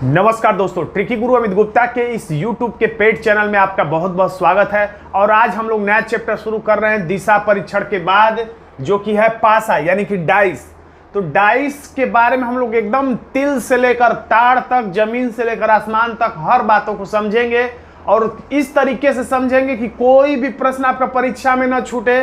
नमस्कार दोस्तों, ट्रिकी गुरु अमित गुप्ता के इस YouTube के पेड चैनल में आपका बहुत बहुत स्वागत है। और आज हम लोग नया चैप्टर शुरू कर रहे हैं दिशा परीक्षण के बाद, जो कि है पासा यानी कि डाइस। तो डाइस के बारे में हम लोग एकदम तिल से लेकर ताड़ तक, जमीन से लेकर आसमान तक हर बातों को समझेंगे और इस तरीके से समझेंगे कि कोई भी प्रश्न आपका परीक्षा में न छूटे।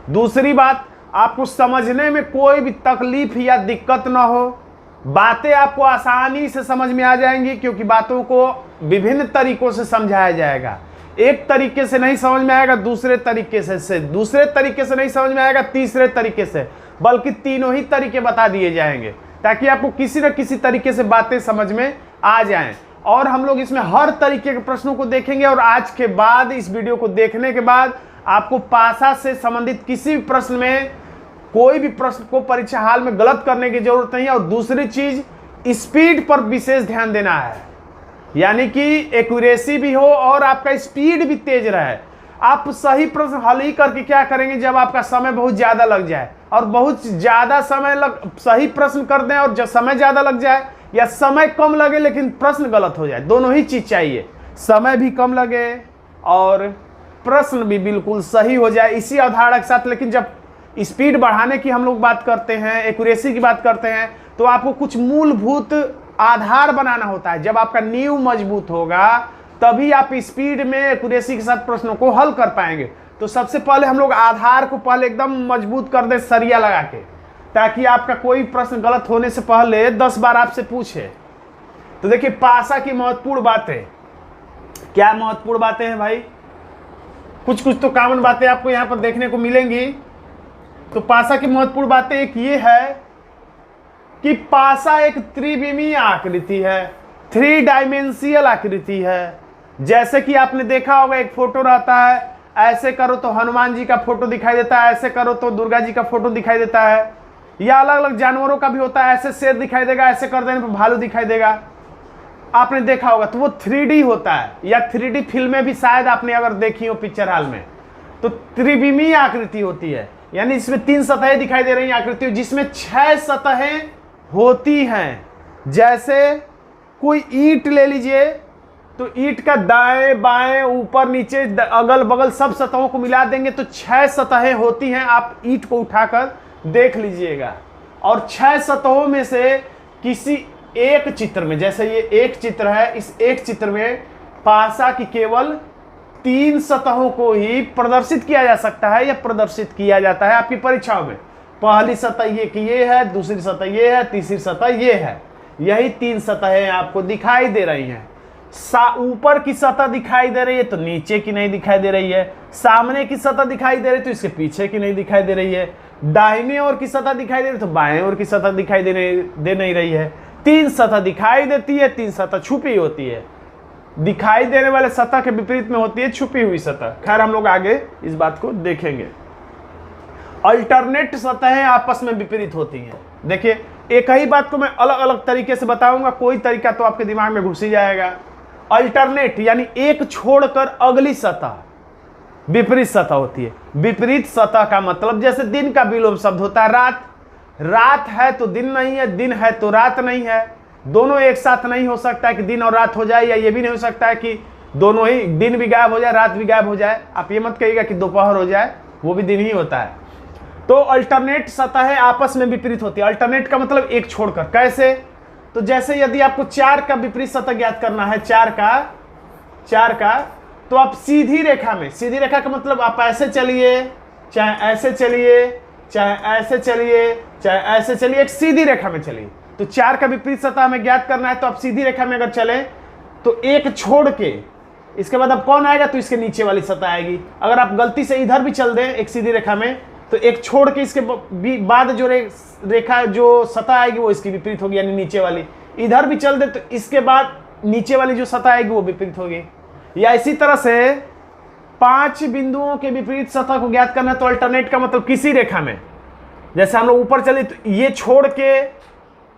दूसरी बात, आपको समझने में कोई भी तकलीफ या दिक्कत ना हो। बातें आपको आसानी से समझ में आ जाएंगी क्योंकि बातों को विभिन्न तरीकों से समझाया जाएगा। एक तरीके से नहीं समझ में आएगा, दूसरे तरीके से नहीं समझ में आएगा, तीसरे तरीके से, बल्कि तीनों ही तरीके बता दिए जाएंगे ताकि आपको किसी न किसी तरीके से बातें समझ में आ जाएं। और हम लोग इसमें हर तरीके के प्रश्नों को देखेंगे और आज के बाद, इस वीडियो को देखने के बाद, आपको पासा से संबंधित किसी भी प्रश्न में, कोई भी प्रश्न को परीक्षा हाल में गलत करने की जरूरत नहीं है। और दूसरी चीज, स्पीड पर विशेष ध्यान देना है, यानी कि एक्यूरेसी भी हो और आपका स्पीड भी तेज रहे। आप सही प्रश्न हल ही करके क्या करेंगे जब आपका समय बहुत ज्यादा लग जाए, और बहुत ज्यादा सही प्रश्न कर दें और जब समय ज्यादा लग जाए, या समय कम लगे लेकिन प्रश्न गलत हो जाए। दोनों ही चीज चाहिए, समय भी कम लगे और प्रश्न भी बिल्कुल सही हो जाए इसी अवधारणा के साथ। लेकिन जब स्पीड बढ़ाने की हम लोग बात करते हैं, एक्यूरेसी की बात करते हैं, तो आपको कुछ मूलभूत आधार बनाना होता है। जब आपका नींव मजबूत होगा तभी आप स्पीड में एक्यूरेसी के साथ प्रश्नों को हल कर पाएंगे। तो सबसे पहले हम लोग आधार को पहले एकदम मजबूत कर दें सरिया लगा के, ताकि आपका कोई प्रश्न गलत होने से पहले 10 बार आपसे पूछे। तो देखिए, पासा की महत्वपूर्ण बातें, क्या महत्वपूर्ण बातें हैं भाई? कुछ तो कॉमन बातें आपको यहां पर देखने को मिलेंगी। तो पासा की महत्वपूर्ण बातें एक ये है कि पासा एक त्रिविमीय आकृति है, 3 डायमेंशियल आकृति है। जैसे कि आपने देखा होगा, एक फोटो रहता है, ऐसे करो तो हनुमान जी का फोटो दिखाई देता है, ऐसे करो तो दुर्गा जी का फोटो दिखाई देता है, या अलग अलग जानवरों का भी होता है, ऐसे शेर दिखाई देगा, ऐसे कर देने पर भालू दिखाई देगा। आपने देखा होगा, तो वो 3D होता है, या 3D फिल्में भी शायद आपने अगर देखी हो पिक्चर हॉल में, तो त्रिविमीय आकृति होती है। यानी इसमें 3 सतहें दिखाई दे रही हैं आकृति, जिसमें 6 सतहें होती हैं। जैसे कोई ईंट ले लीजिए, तो ईंट का दाएं बाएं ऊपर नीचे अगल बगल सब सतहों को मिला देंगे तो 6 सतहें होती हैं। आप ईंट को उठाकर देख लीजिएगा, और 6 सतहों में से किसी एक चित्र में, जैसे ये एक चित्र है, इस एक चित्र में पासा की केवल 3 सतहों को ही प्रदर्शित किया जा सकता है या प्रदर्शित किया जाता है आपकी परीक्षाओं में। पहली सतह ये कि ये है, दूसरी सतह ये है, तीसरी सतह ये है। यही 3 सतहें आपको दिखाई दे रही हैं। ऊपर की सतह दिखाई दे रही है तो नीचे की नहीं दिखाई दे रही है, सामने की सतह दिखाई दे रही है तो इसके पीछे की नहीं दिखाई दे रही है, दाहिने ओर की सतह दिखाई दे रही है तो बाएं ओर की सतह दिखाई दे नहीं रही है। 3 सतह दिखाई देती है, 3 सतह छुपी होती है। दिखाई देने वाले सतह के विपरीत में होती है छुपी हुई सतह। खैर, हम लोग आगे इस बात को देखेंगे। अल्टरनेट सतहें आपस में विपरीत होती हैं। देखिए, एक ही बात को मैं अलग अलग तरीके से बताऊंगा, कोई तरीका तो आपके दिमाग में घुस ही जाएगा। अल्टरनेट यानी एक छोड़कर अगली सतह विपरीत सतह होती है। विपरीत सतह का मतलब, जैसे दिन का विलोम शब्द होता है रात। रात है तो दिन नहीं है, दिन है तो रात नहीं है। दोनों एक साथ नहीं हो सकता है कि दिन और रात हो जाए, या ये भी नहीं हो सकता है कि दोनों ही, दिन भी गायब हो जाए, रात भी गायब हो जाए। आप ये मत कहिएगा कि दोपहर हो जाए, वो भी दिन ही होता है। तो अल्टरनेट सतहें आपस में विपरीत होती है। अल्टरनेट का मतलब एक छोड़कर। कैसे? तो जैसे यदि आपको 4 का विपरीत सतह ज्ञात करना है, 4 का, तो आप सीधी रेखा में, सीधी रेखा का मतलब आप ऐसे चलिए, चाहे ऐसे चलिए, चाहे ऐसे चलिए, चाहे ऐसे चलिए, एक सीधी रेखा में चलिए। तो 4 का विपरीत सतह हमें ज्ञात करना है, तो आप सीधी रेखा में अगर चले तो एक छोड़ के इसके बाद अब कौन आएगा, तो इसके नीचे वाली सतह आएगी। अगर आप गलती से इधर भी चल दें एक सीधी रेखा में, तो एक छोड़ के इसके बाद जो रेखा, जो सतह आएगी वो इसकी विपरीत होगी, यानी नीचे वाली। इधर भी चल दे तो इसके बाद नीचे वाली जो सतह आएगी वो विपरीत होगी। या इसी तरह से 5 बिंदुओं के विपरीत सतह को ज्ञात करना है, तो अल्टरनेट का मतलब किसी रेखा में, जैसे हम लोग ऊपर चले तो ये छोड़ के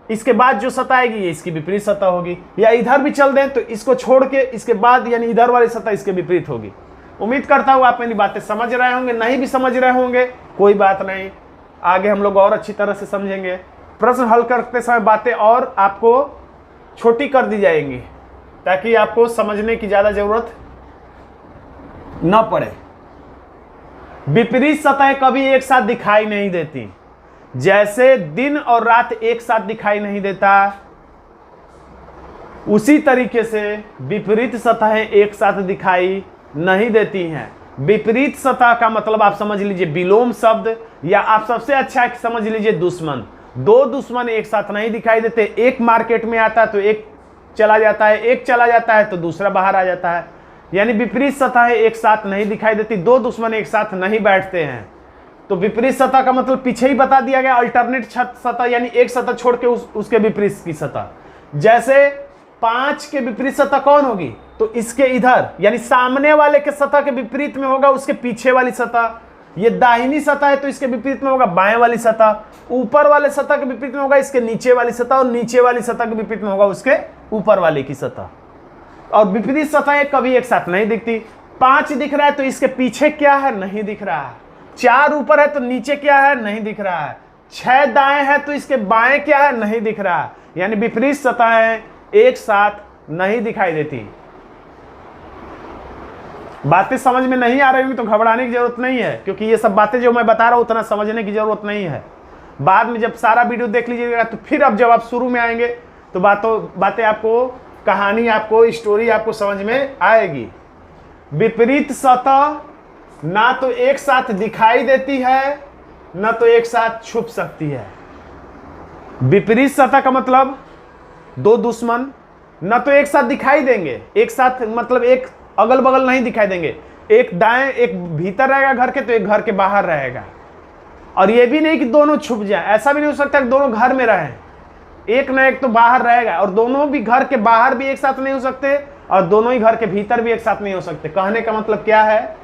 इसके बाद जो सतह आएगी ये इसकी विपरीत सतह होगी। या इधर भी चल दें तो इसको छोड़ के इसके बाद, यानी इधर वाली सतह इसके विपरीत होगी। उम्मीद करता हूँ आप मेरी बातें समझ रहे होंगे। नहीं भी समझ रहे होंगे कोई बात नहीं, आगे हम लोग और अच्छी तरह से समझेंगे। प्रश्न हल करते समय बातें और आपको छोटी कर दी जाएंगी ताकि आपको समझने की ज़्यादा ज़रूरत न पड़े। विपरीत सतहें कभी एक साथ दिखाई नहीं देती। जैसे दिन और रात एक साथ दिखाई नहीं देता, उसी तरीके से विपरीत सतहें एक साथ दिखाई नहीं देती हैं। विपरीत सतह का मतलब आप समझ लीजिए विलोम शब्द, या आप सबसे अच्छा समझ लीजिए दुश्मन। दो दुश्मन एक साथ नहीं दिखाई देते। एक मार्केट में आता है तो एक चला जाता है, एक चला जाता है तो दूसरा बाहर आ जाता है। यानी विपरीत सतहें एक साथ नहीं दिखाई देती। दो दुश्मन एक साथ नहीं बैठते हैं। तो विपरीत सतह का मतलब पीछे ही बता दिया गया, अल्टरनेट सतह, यानी एक सतह छोड़ के उसके विपरीत की सतह। जैसे 5 के विपरीत सतह कौन होगी, तो इसके इधर यानी सामने वाले के सतह के विपरीत में होगा उसके पीछे वाली सतह। ये दाहिनी सतह है तो इसके विपरीत में होगा बाएं वाली सतह। ऊपर वाले सतह के विपरीत में होगा इसके नीचे वाली सतह, और नीचे वाली सतह के विपरीत में होगा उसके ऊपर वाले की सतह। और विपरीत सतहें कभी एक साथ नहीं दिखती। 5 दिख रहा है तो इसके पीछे क्या है, नहीं दिख रहा है। 4 ऊपर है तो नीचे क्या है, नहीं दिख रहा है। 6 दाएं है तो इसके बाएं क्या है, नहीं दिख रहा है। यानी विपरीत सतहें एक साथ नहीं दिखाई देती। बातें समझ में नहीं आ रही होंगी तो घबराने की जरूरत नहीं है, क्योंकि ये सब बातें जो मैं बता रहा हूं उतना समझने की जरूरत नहीं है। बाद में जब सारा वीडियो देख लीजिएगा तो फिर अब जब आप शुरू में आएंगे तो बातें आपको, कहानी आपको, स्टोरी आपको समझ में आएगी। विपरीत सतह ना तो एक साथ दिखाई देती है ना तो एक साथ छुप सकती है। विपरीत सतह का मतलब दो दुश्मन न तो एक साथ दिखाई देंगे, एक साथ मतलब एक अगल बगल नहीं दिखाई देंगे। एक दाएं, एक भीतर रहेगा घर के तो एक घर के बाहर रहेगा। और ये भी नहीं कि दोनों छुप जाए, ऐसा भी नहीं हो सकता कि दोनों घर में रहें। एक न एक तो बाहर रहेगा, और दोनों भी घर के बाहर भी एक साथ नहीं हो सकते और दोनों ही घर के भीतर भी एक साथ नहीं हो सकते। कहने का मतलब क्या है,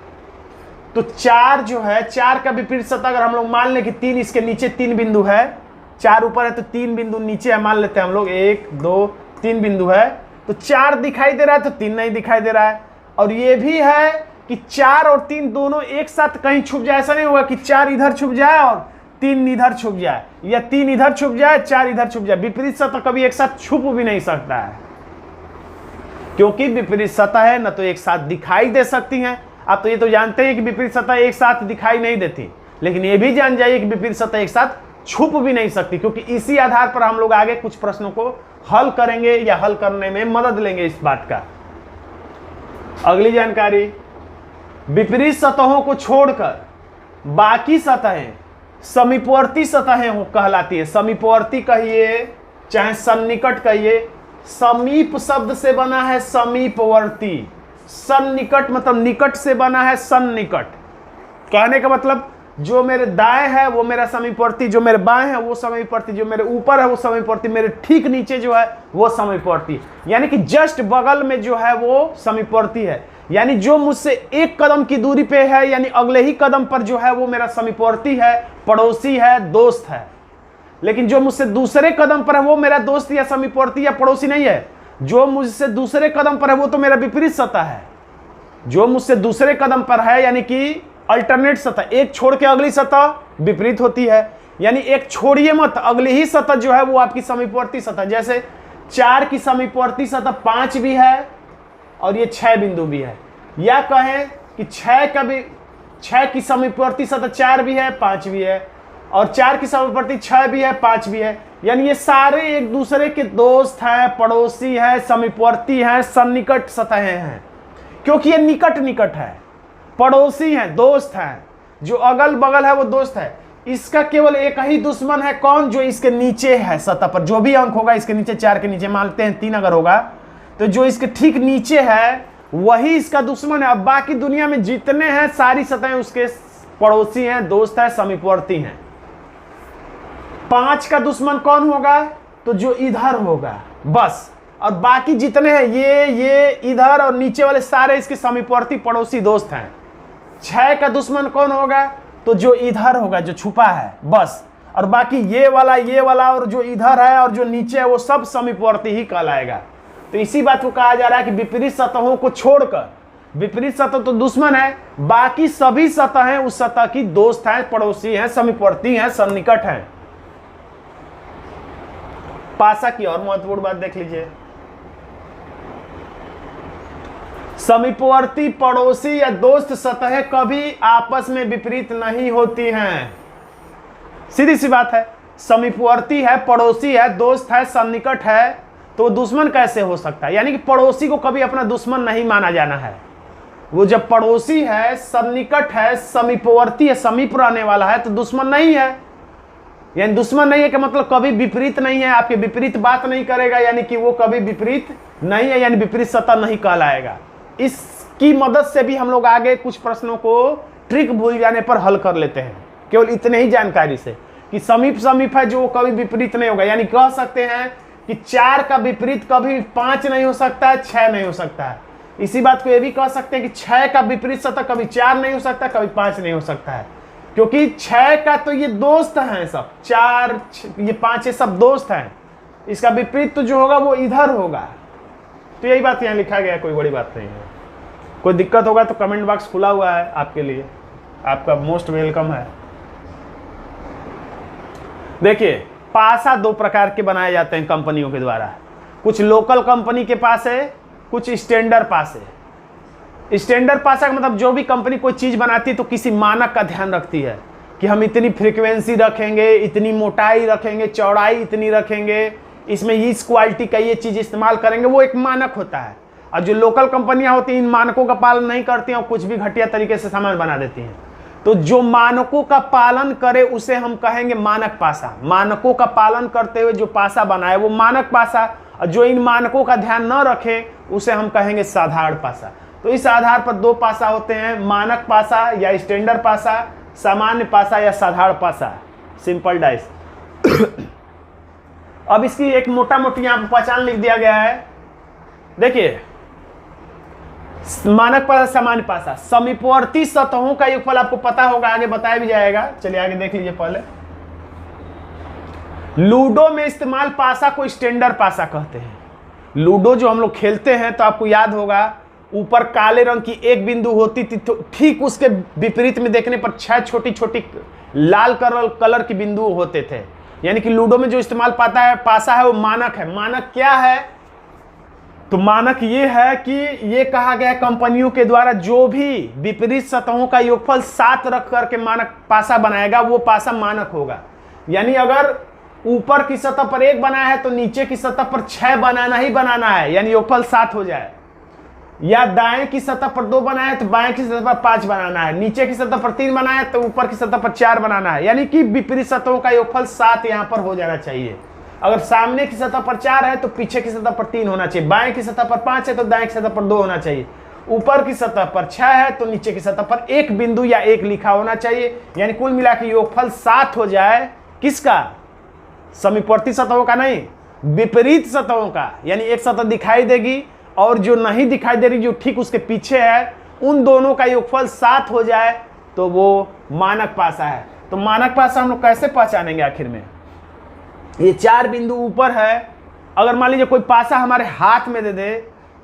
तो 4 जो है, 4 का विपरीत सतह अगर हम लोग मान लें कि 3 इसके नीचे 3 बिंदु है, 4 ऊपर है तो 3 बिंदु नीचे है, मान लेते हैं हम लोग 1 2 3 बिंदु है, तो 4 दिखाई दे रहा है तो 3 नहीं दिखाई दे रहा है। और ये भी है कि 4 और 3 दोनों एक साथ कहीं छुप जाए। ऐसा नहीं होगा कि 4 इधर छुप जाए और 3 इधर छुप जाए, या 3 इधर छुप जाए 4 इधर छुप जाए। विपरीत सतह कभी एक साथ छुप भी नहीं सकता है, क्योंकि विपरीत सतह है न तो एक साथ दिखाई दे सकती हैं। आप तो ये तो जानते हैं कि विपरीत सतह एक साथ दिखाई नहीं देती, लेकिन ये भी जान जाइए कि विपरीत सतह एक साथ छुप भी नहीं सकती, क्योंकि इसी आधार पर हम लोग आगे कुछ प्रश्नों को हल करेंगे या हल करने में मदद लेंगे इस बात का। अगली जानकारी, विपरीत सतहों को छोड़कर बाकी सतहें समीपवर्ती सतहें कहलाती है। समीपवर्ती कहिए चाहे सन्निकट कहिए, समीप शब्द से बना है समीपवर्ती, सन्निकट मतलब निकट से बना है सन्निकट। कहने का मतलब जो मेरे दाएं है वो मेरा समीपवर्ती, जो मेरे बाएं है वो समीपवर्ती, जो मेरे ऊपर है वो समीपवर्ती, मेरे ठीक नीचे जो है वो समीपवर्ती, यानी कि जस्ट बगल में जो है वो समीपवर्ती है। यानी जो मुझसे एक कदम की दूरी पे है, यानी अगले ही कदम पर जो है वो मेरा समीपवर्ती है, पड़ोसी है, दोस्त है। लेकिन जो मुझसे दूसरे कदम पर है वो मेरा दोस्त या समीपवर्ती या पड़ोसी नहीं है। जो मुझसे दूसरे कदम पर है वो तो मेरा विपरीत सतह है। जो मुझसे दूसरे कदम पर है यानी कि अल्टरनेट सतह, एक छोड़ के अगली सतह विपरीत होती है। यानी एक छोड़िए मत, अगली ही सतह जो है वो आपकी समीपवर्ती सतह। जैसे 4 की समीपवर्ती सतह 5 भी है और ये 6 बिंदु भी है, या कहें कि 6 की समीपवर्ती सतह 4 भी है 5 भी है, और 4 की समीपवर्ती 6 भी है 5 भी है। यानी ये सारे एक दूसरे के दोस्त हैं, पड़ोसी हैं, समीपवर्ती हैं, सन्निकट सतहें हैं, क्योंकि ये निकट निकट है, पड़ोसी हैं, दोस्त हैं। जो अगल बगल है वो दोस्त है। इसका केवल एक ही दुश्मन है, कौन? जो इसके नीचे है सतह पर, जो भी अंक होगा इसके नीचे, 4 के नीचे मानते हैं 3 अगर होगा तो जो इसके ठीक नीचे है वही इसका दुश्मन है। अब बाकी दुनिया में जितने हैं सारी सतहें उसके पड़ोसी हैं, दोस्त है, समीपवर्ती हैं। 5 का दुश्मन कौन होगा? तो जो इधर होगा बस। और बाकी जितने हैं ये इधर और नीचे वाले सारे इसके समीपवर्ती पड़ोसी दोस्त हैं। 6 का दुश्मन कौन होगा? तो जो इधर होगा, जो छुपा है बस। और बाकी ये वाला और जो इधर है और जो नीचे है वो सब समीपवर्ती ही कहलाएगा। तो इसी बात को कहा जा रहा है कि विपरीत सतहों को छोड़कर, विपरीत सतह तो दुश्मन है, बाकी सभी सतहें उस सतह की दोस्त हैं, पड़ोसी हैं, समीपवर्ती हैं, सन्निकट हैं। पासा की और महत्वपूर्ण बात देख लीजिए, समीपवर्ती पड़ोसी या दोस्त सतहें कभी आपस में विपरीत नहीं होती हैं। सीधी सी बात है, समीपवर्ती है, पड़ोसी है, दोस्त है, सन्निकट है, तो दुश्मन कैसे हो सकता है? यानी कि पड़ोसी को कभी अपना दुश्मन नहीं माना जाना है। वो जब पड़ोसी है, सन्निकट है, समीपवर्ती है, समीप रहने वाला है, तो दुश्मन नहीं है। यानी दुश्मन नहीं है कि मतलब कभी विपरीत नहीं है, आपके विपरीत बात नहीं करेगा, यानी कि वो कभी विपरीत नहीं है, यानी विपरीत सतह नहीं कहलाएगा। इसकी मदद से भी हम लोग आगे कुछ प्रश्नों को ट्रिक भूल जाने पर हल कर लेते हैं, केवल इतने ही जानकारी से कि समीप समीप है जो कभी विपरीत नहीं होगा। यानी कह सकते हैं कि 4 का विपरीत कभी 5 नहीं हो सकता है, 6 नहीं हो सकता है। इसी बात को ये भी कह सकते हैं कि 6 का विपरीत सतह कभी 4 नहीं हो सकता, कभी 5 नहीं हो सकता है, क्योंकि 6 का तो ये दोस्त हैं सब, 4 ये 5 ये सब दोस्त हैं, इसका विपरीत तो जो होगा वो इधर होगा। तो यही बात यहाँ लिखा गया है, कोई बड़ी बात नहीं है। कोई दिक्कत होगा तो कमेंट बॉक्स खुला हुआ है आपके लिए, आपका मोस्ट वेलकम है। देखिए, पासा 2 प्रकार के बनाए जाते हैं कंपनियों के द्वारा, कुछ लोकल कंपनी के पास है, कुछ स्टैंडर्ड पास है। स्टैंडर्ड पासा का मतलब जो भी कंपनी कोई चीज़ बनाती है तो किसी मानक का ध्यान रखती है कि हम इतनी फ्रीक्वेंसी रखेंगे, इतनी मोटाई रखेंगे, चौड़ाई इतनी रखेंगे, इसमें इस क्वालिटी का ये चीज़ इस्तेमाल करेंगे, वो एक मानक होता है। और जो लोकल कंपनियां होती हैं इन मानकों का पालन नहीं करती हैं और कुछ भी घटिया तरीके से सामान बना देती हैं। तो जो मानकों का पालन करे उसे हम कहेंगे मानक पासा। मानकों का पालन करते हुए जो पासा बनाए वो मानक पासा, और जो इन मानकों का ध्यान न रखे उसे हम कहेंगे साधारण पासा। तो इस आधार पर 2 पासा होते हैं, मानक पासा या स्टैंडर्ड पासा, सामान्य पासा या साधारण पासा, सिंपल डाइस। अब इसकी एक मोटा मोटी यहाँ पर पहचान लिख दिया गया है। देखिए, मानक पासा, सामान्य पासा, समीपवर्ती सतहों का योगफल आपको पता होगा, आगे बताया भी जाएगा। चलिए आगे देख लीजिए। पहले लूडो में इस्तेमाल पासा को स्टैंडर्ड पासा कहते हैं। लूडो जो हम लोग खेलते हैं तो आपको याद होगा ऊपर काले रंग की एक बिंदु होती थी, तो ठीक उसके विपरीत में देखने पर 6 छोटी छोटी लाल कलर की बिंदु होते थे। यानी कि लूडो में जो इस्तेमाल पासा है वो मानक है। मानक क्या है? तो मानक ये है कि ये कहा गया कंपनियों के द्वारा जो भी विपरीत सतहों का योगफल 7 रख करके मानक पासा बनाएगा वो पासा मानक होगा। यानी अगर ऊपर की सतह पर 1 बनाया है तो नीचे की सतह पर 6 बनाना ही बनाना है, यानी योगफल 7 हो जाए। या दाएं की सतह पर 2 बनाया है तो बाएं की सतह पर 5 बनाना है, नीचे की सतह पर 3 बनाया है तो ऊपर की सतह पर 4 बनाना है। यानी कि विपरीत सतहों का योगफल 7 यहां पर हो जाना चाहिए। अगर सामने की सतह पर 4 है तो पीछे की सतह पर 3 होना चाहिए, बाएं की सतह पर 5 है तो दाएं की सतह पर 2 होना चाहिए, ऊपर की सतह पर 6 है तो नीचे की सतह पर 1 बिंदु या 1 लिखा होना चाहिए। यानी कुल मिला के योगफल 7 हो जाए। किसका? समीपवर्ती सतहों का नहीं, विपरीत सतहों का। यानी एक सतह दिखाई देगी और जो नहीं दिखाई दे रही, जो ठीक उसके पीछे है, उन दोनों का योगफल 7 हो जाए तो वो मानक पासा है। तो मानक पासा हम लोग कैसे पहचानेंगे? आखिर में ये 4 बिंदु ऊपर है, अगर मान लीजिए कोई पासा हमारे हाथ में दे दे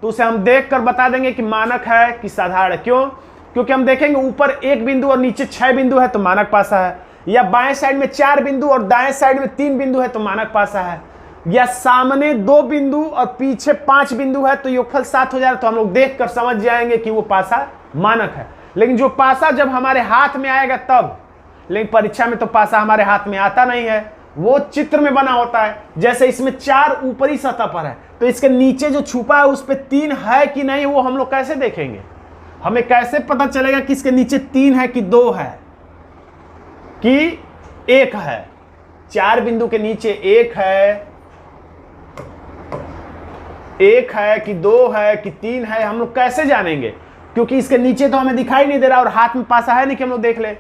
तो उसे हम देख कर बता देंगे कि मानक है कि साधारण है। क्यों? क्योंकि हम देखेंगे ऊपर 1 बिंदु और नीचे 6 बिंदु है तो मानक पासा है, या बाएं साइड में 4 बिंदु और दाएं साइड में 3 बिंदु है तो मानक पासा है, या सामने 2 बिंदु और पीछे 5 बिंदु है तो योगफल 7 हो जाए। तो हम लोग देख कर समझ जाएंगे कि वो पासा मानक है। लेकिन जो पासा जब हमारे हाथ में आएगा तब, लेकिन परीक्षा में तो पासा हमारे हाथ में आता नहीं है, वो चित्र में बना होता है। जैसे इसमें 4 ऊपरी सतह पर है तो इसके नीचे जो छुपा है उस पर 3 है कि नहीं, वो हम लोग कैसे देखेंगे? हमें कैसे पता चलेगा कि इसके नीचे 3 है कि 2 है कि 1 है? 4 बिंदु के नीचे 1 है कि 2 है कि 3 है, हम लोग कैसे जानेंगे? क्योंकि इसके नीचे तो हमें दिखाई नहीं दे रहा और हाथ में पासा है नहीं कि हम लोग देख ले।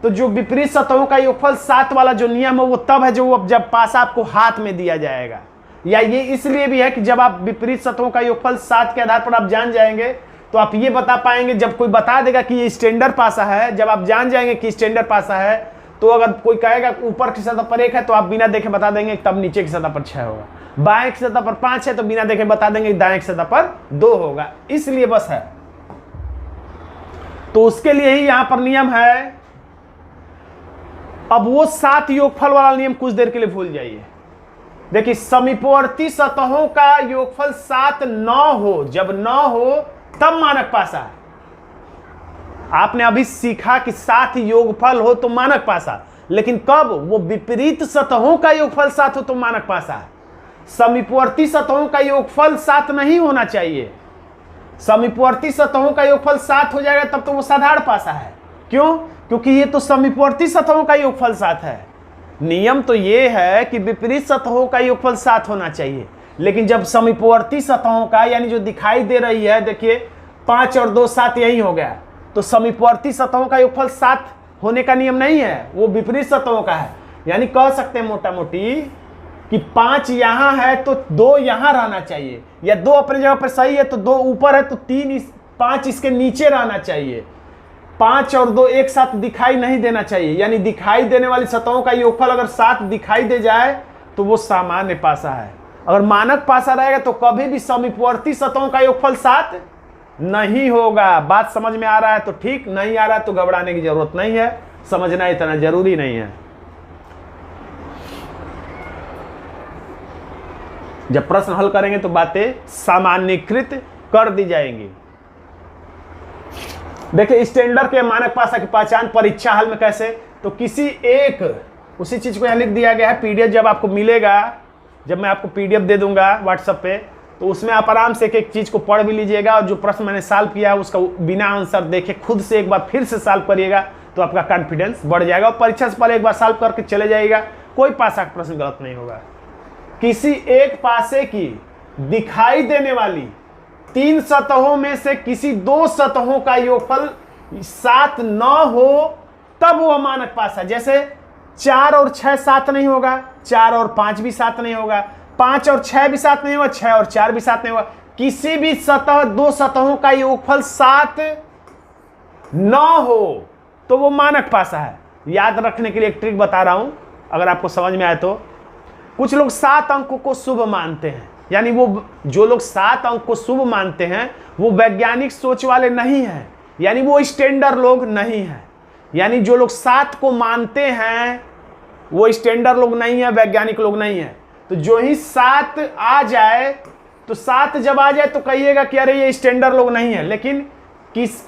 तो जो विपरीत सतहों का योगफल 7 वाला जो नियम है वो तब है जब पासा आपको हाथ में दिया जाएगा। या ये इसलिए भी है कि जब आप विपरीत सतहों का योगफल 7 के आधार पर आप जान जाएंगे तो आप ये बता पाएंगे। जब कोई बता देगा कि ये स्टैंडर्ड पासा है, जब आप जान जाएंगे कि स्टैंडर्ड पासा है, तो अगर कोई कहेगा ऊपर की सतह पर 1 है तो आप बिना देखे बता देंगे तब नीचे की सतह पर 6 होगा। बाएं की सतह पर 5 है तो बिना देखे बता देंगे दाएं की सतह पर 2 होगा। इसलिए बस है। तो उसके लिए ही यहां पर नियम है। अब वो 7 योगफल वाला नियम कुछ देर के लिए भूल जाइए। देखिए समीपवर्ती सतहों का योगफल 7 9 हो, जब 9 हो तब मानक पासा है। आपने अभी सीखा कि 7 योगफल हो तो मानक पासा, लेकिन कब? वो विपरीत सतहों का योगफल 7 हो तो मानक पासा है। समीपवर्ती सतहों का योगफल 7 नहीं होना चाहिए। समीपवर्ती सतहों का योगफल 7 हो जाएगा तब तो वो साधारण पासा है। क्यों? क्योंकि ये तो समीपवर्ती सतहों का योगफल 7 है। नियम तो ये है कि विपरीत सतहों का योगफल 7 होना चाहिए, लेकिन जब समीपवर्ती सतहों का यानी जो दिखाई दे रही है, देखिए 5 और 2 7 यही हो गया, तो समीपवर्ती सतहों का योगफल 7 होने का नियम नहीं है, वो विपरीत सतहों का है। यानी कह सकते हैं मोटा मोटी कि 5 यहां है तो 2 यहां रहना चाहिए, या 2 अपनी जगह पर सही है तो 2 ऊपर है तो 5 इसके नीचे रहना चाहिए। 5 और 2 एक साथ दिखाई नहीं देना चाहिए, यानी दिखाई देने वाली सतहों का योगफल अगर 7 दिखाई दे जाए तो वो सामान्य पासा है। अगर मानक पासा रहेगा तो कभी भी समीपवर्ती सतहों का योगफल 7 नहीं होगा। बात समझ में आ रहा है तो ठीक, नहीं आ रहा है तो घबराने की जरूरत नहीं है, समझना इतना जरूरी नहीं है। जब प्रश्न हल करेंगे तो बातें सामान्यीकृत कर दी जाएंगी। देखिए स्टैंडर्ड के मानक पासा की पहचान परीक्षा हल में कैसे? तो किसी एक उसी चीज को यहां लिख दिया गया है। पीडीएफ जब आपको मिलेगा, जब मैं आपको पीडीएफ दे दूंगा व्हाट्सएप पे, तो उसमें आप आराम से एक एक चीज को पढ़ भी लीजिएगा, और जो प्रश्न मैंने सॉल्व किया है उसका बिना आंसर देखे खुद से एक बार फिर से सॉल्व करिएगा, तो आपका कॉन्फिडेंस बढ़ जाएगा। और परीक्षा से पहले एक बार सॉल्व करके चले जाइएगा, कोई पासा का प्रश्न गलत नहीं होगा। किसी एक पासे की दिखाई देने वाली 3 सतहों में से किसी 2 सतहों का योगफल 7 9 हो तब वह मानक पासा। जैसे 4 और 6 7 नहीं होगा, 4 और 5 भी 7 नहीं होगा, 5 और 6 भी 7 नहीं होगा, 6 और 4 भी 7 नहीं होगा। किसी भी सतह 2 सतहों का योगफल 7 9 हो तो वो मानक पासा है। याद रखने के लिए एक ट्रिक बता रहा हूं, अगर आपको समझ में आए तो। कुछ लोग 7 अंकों को शुभ मानते हैं, यानी वो जो लोग 7 अंक को शुभ मानते हैं वो वैज्ञानिक सोच वाले नहीं हैं, यानी वो स्टैंडर्ड लोग नहीं हैं। यानी जो लोग 7 को मानते हैं वो स्टैंडर्ड लोग नहीं है, वैज्ञानिक लोग नहीं है। तो जो ही 7 आ जाए, तो 7 जब आ जाए तो कहिएगा कि अरे ये स्टैंडर्ड लोग नहीं है। लेकिन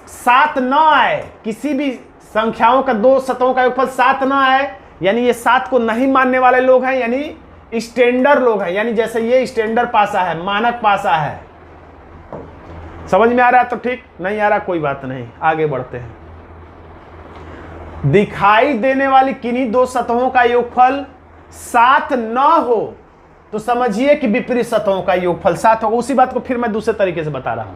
7 न आए, किसी भी संख्याओं का 2 सतहों का योगफल 7 न आए, यानी ये 7 को नहीं मानने वाले लोग हैं, यानी स्टैंडर्ड लोग हैं। यानी जैसे ये स्टैंडर्ड पासा है, मानक पासा है। समझ में आ रहा है तो ठीक, नहीं आ रहा कोई बात नहीं, आगे बढ़ते हैं। दिखाई देने वाली किन्हीं 2 सतहों का योगफल 7 न हो तो समझिए कि विपरीत सतहों का योगफल 7 होगा। उसी बात को फिर मैं दूसरे तरीके से बता रहा हूं।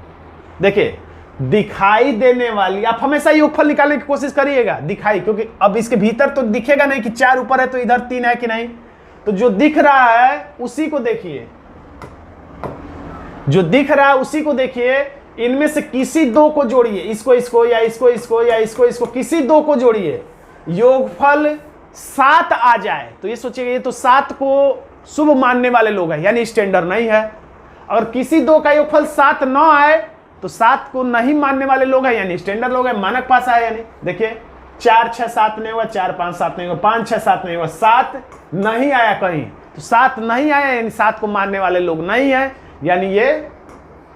देखिए दिखाई देने वाली, आप हमेशा योगफल निकालने की कोशिश करिएगा दिखाई, क्योंकि अब इसके भीतर तो दिखेगा नहीं कि 4 ऊपर है तो इधर 3 है कि नहीं। तो जो दिख रहा है उसी को देखिए, जो दिख रहा है उसी को देखिए। इनमें से किसी 2 को जोड़िए, इसको इसको या इसको इसको या इसको इसको, किसी 2 को जोड़िए, योगफल 7 आ जाए तो ये सोचिएगा ये तो 7 को शुभ मानने वाले लोग हैं, यानी स्टैंडर्ड नहीं है। अगर किसी 2 का योगफल 7 न आए तो 7 को नहीं मानने वाले लोग हैं, यानी स्टैंडर्ड लोग हैं, मानक पासा है। यानी देखिए 4 6 7 नहीं हुआ, 4 5 7 नहीं हुआ, 5 6 7 नहीं हुआ, 7 नहीं आया कहीं, तो 7 नहीं आया यानी 7 को मानने वाले लोग नहीं है, यानी ये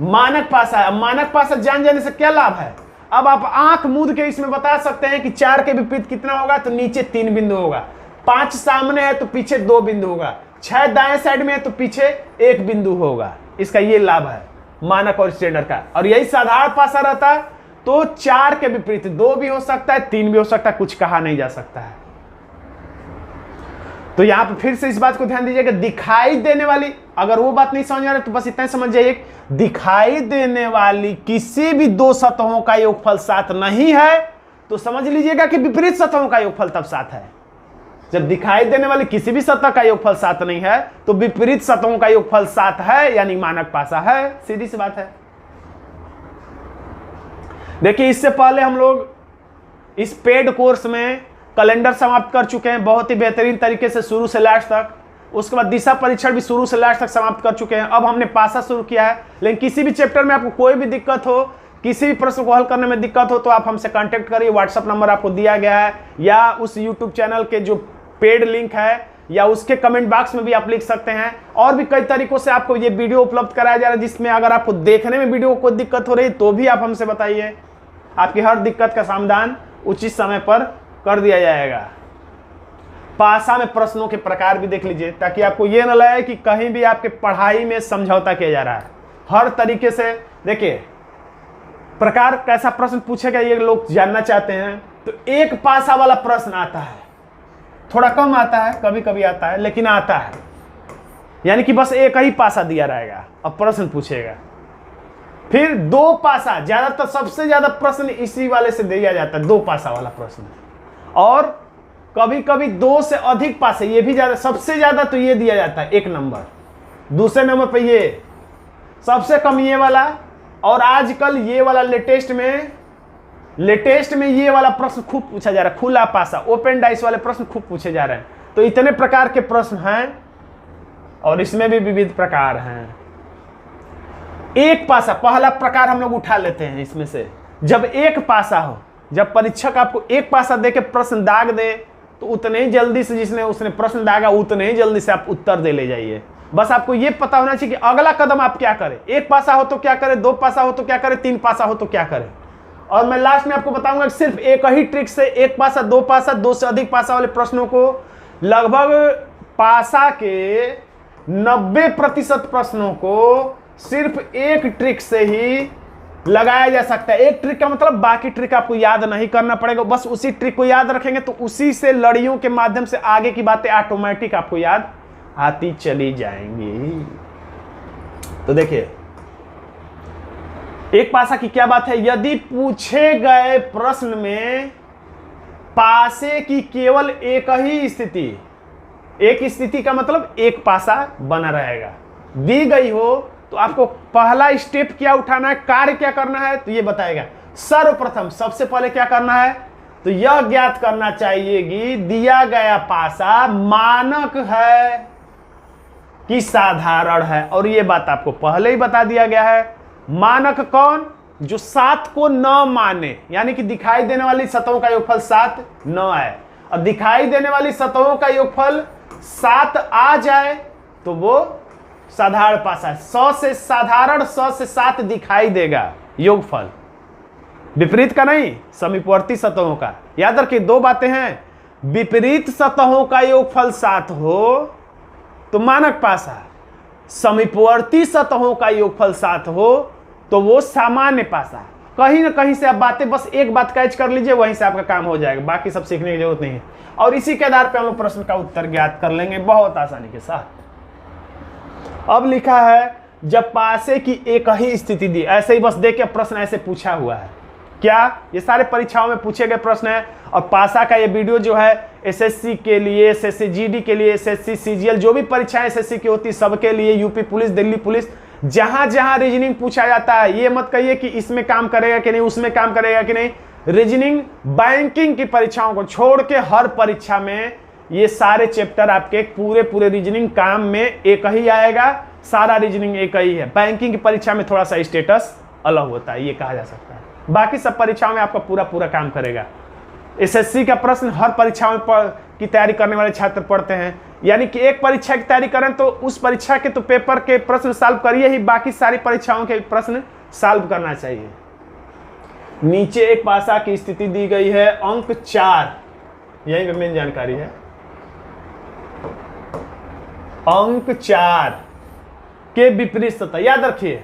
मानक पासा है। अब मानक पासा जान जाने से क्या लाभ है? अब आप आंख मूंद के इसमें बता सकते हैं कि 4 के विपरीत कितना होगा, तो नीचे 3 बिंदु होगा, 5 सामने है तो पीछे 2 बिंदु होगा, 6 दाएं साइड में है तो पीछे 1 बिंदु होगा। इसका ये लाभ है मानक और स्टैंडर्ड का। और यही साधारण पासा रहता है तो 4 के विपरीत 2 भी हो सकता है, 3 भी हो सकता है, कुछ कहा नहीं जा सकता है। तो यहां पर फिर से इस बात को ध्यान दीजिएगा, दिखाई देने वाली, अगर वो बात नहीं समझ आ रही तो बस इतना ही समझ जाइए, दिखाई देने वाली किसी भी 2 सतहों का योगफल 7 नहीं है तो समझ लीजिएगा कि विपरीत सतहों का योगफल तब 7 है। जब दिखाई देने वाली किसी भी सतह का योगफल 7 नहीं है तो विपरीत सतहों का योगफल 7 है, यानी मानक पासा है। सीधी सी बात है। देखिए इससे पहले हम लोग इस पेड कोर्स में कैलेंडर समाप्त कर चुके हैं बहुत ही बेहतरीन तरीके से शुरू से लास्ट तक। उसके बाद दिशा परीक्षण भी शुरू से लास्ट तक समाप्त कर चुके हैं। अब हमने पासा शुरू किया है। लेकिन किसी भी चैप्टर में आपको कोई भी दिक्कत हो, किसी भी प्रश्न को हल करने में दिक्कत हो तो आप हमसे कांटेक्ट करिए। व्हाट्सएप नंबर आपको दिया गया है, या उस यूट्यूब चैनल के जो पेड लिंक है या उसके कमेंट बॉक्स में भी आप लिख सकते हैं। और भी कई तरीकों से आपको ये वीडियो उपलब्ध कराया जा रहा है, जिसमें अगर आपको देखने में वीडियो को कोई दिक्कत हो रही है तो भी आप हमसे बताइए, आपकी हर दिक्कत का समाधान उचित समय पर कर दिया जाएगा। पासा में प्रश्नों के प्रकार भी देख लीजिए, ताकि आपको ये न लगे कि कहीं भी आपके पढ़ाई में समझौता किया जा रहा है। हर तरीके से देखिए, प्रकार कैसा प्रश्न पूछेगा ये लोग जानना चाहते हैं। तो एक पासा वाला प्रश्न आता है, थोड़ा कम आता है, कभी कभी आता है, लेकिन आता है। यानी कि बस एक ही पासा दिया रहेगा, अब प्रश्न पूछेगा। फिर दो पासा, ज्यादातर सबसे ज्यादा प्रश्न इसी वाले से दिया जाता है, दो पासा वाला प्रश्न। और कभी कभी दो से अधिक पासे, ये भी ज्यादा, सबसे ज्यादा तो ये दिया जाता है 1 नंबर, दूसरे नंबर पे ये, सबसे कम ये वाला। और आजकल ये वाला लेटेस्ट में ये वाला प्रश्न खूब पूछा जा रहा है, खुला पासा, ओपन डाइस वाले प्रश्न खूब पूछे जा रहे हैं। तो इतने प्रकार के प्रश्न हैं और इसमें भी विविध प्रकार हैं। एक पासा पहला प्रकार हम लोग उठा लेते हैं इसमें से। जब एक पासा हो, जब परीक्षक आपको एक पासा देके प्रश्न दाग दे तो उतने ही जल्दी से उसने प्रश्न दागा उतने ही जल्दी से आप उत्तर दे ले जाइए। बस आपको ये पता होना चाहिए कि अगला कदम आप क्या करें। एक पासा हो तो क्या करें, दो पासा हो तो क्या करें, 3 पासा हो तो क्या करें। और मैं लास्ट में आपको बताऊंगा कि सिर्फ एक ही ट्रिक से एक पासा, दो पासा, दो से अधिक पासा वाले प्रश्नों को लगभग पासा के 90% प्रश्नों को सिर्फ एक ट्रिक से ही लगाया जा सकता है। एक ट्रिक का मतलब बाकी ट्रिक आपको याद नहीं करना पड़ेगा, बस उसी ट्रिक को याद रखेंगे तो उसी से लड़ियों के माध्यम से आगे की बातें ऑटोमेटिक आपको याद आती चली जाएंगी। तो देखिए, एक पासा की क्या बात है, यदि पूछे गए प्रश्न में पासे की केवल एक ही स्थिति, एक स्थिति का मतलब एक पासा बना रहेगा, दी गई हो तो आपको पहला स्टेप क्या उठाना है, कार्य क्या करना है, तो ये बताएगा। सर्वप्रथम सबसे पहले क्या करना है, तो यह ज्ञात करना चाहिए कि दिया गया पासा मानक है कि साधारण है। और ये बात आपको पहले ही बता दिया गया है। मानक कौन, जो 7 को न माने, यानी कि दिखाई देने वाली सतहों का योगफल 7 न आए, और दिखाई देने वाली सतहों का योगफल 7 आ जाए तो वो साधारण पासा है। 100 से साधारण 100 से 7 दिखाई देगा योगफल, विपरीत का नहीं, समीपवर्ती सतहों का। याद रखिए, 2 बातें हैं, विपरीत सतहों का योगफल 7 हो तो मानक पासा, समीपवर्ती सतहों का योगफल 7 हो तो वो सामान्य पासा। कहीं ना कहीं से आप बातें, बस एक बात कैच कर लीजिए, वहीं से आपका काम हो जाएगा, बाकी सब सीखने की जरूरत नहीं है। और इसी के आधार पर हम लोग प्रश्न का उत्तर ज्ञात कर लेंगे बहुत आसानी के साथ। अब लिखा है, जब पासे की एक ही स्थिति दी, ऐसे ही बस देख के प्रश्न ऐसे पूछा हुआ है। क्या ये सारे परीक्षाओं में पूछे गए प्रश्न है। और पासा का ये वीडियो जो है एसएससी के लिए, एसएससी जीडी के लिए, एसएससी सीजीएल, जो भी परीक्षाएं एसएससी की होती सबके लिए, यूपी पुलिस, दिल्ली पुलिस, जहां जहां रीजनिंग पूछा जाता है, ये मत कहिए कि इसमें काम करेगा कि नहीं, उसमें काम करेगा कि नहीं। रीजनिंग बैंकिंग की परीक्षाओं को छोड़ के हर परीक्षा में ये सारे चैप्टर आपके पूरे रीजनिंग काम में एक ही आएगा। सारा रीजनिंग एक ही है। बैंकिंग की परीक्षा में थोड़ा सा स्टेटस अलग होता है, ये कहा जा सकता है। बाकी सब परीक्षाओं में आपका पूरा काम करेगा। एसएससी का प्रश्न हर परीक्षाओं की तैयारी करने वाले छात्र पढ़ते हैं। यानी कि एक परीक्षा की तैयारी करें तो उस परीक्षा के तो पेपर के प्रश्न सॉल्व करिए ही, बाकी सारी परीक्षाओं के प्रश्न सॉल्व करना चाहिए। नीचे एक पासा की स्थिति दी गई है, अंक 4, यही पे मेन जानकारी है। अंक 4 के विपरीत सतह, याद रखिए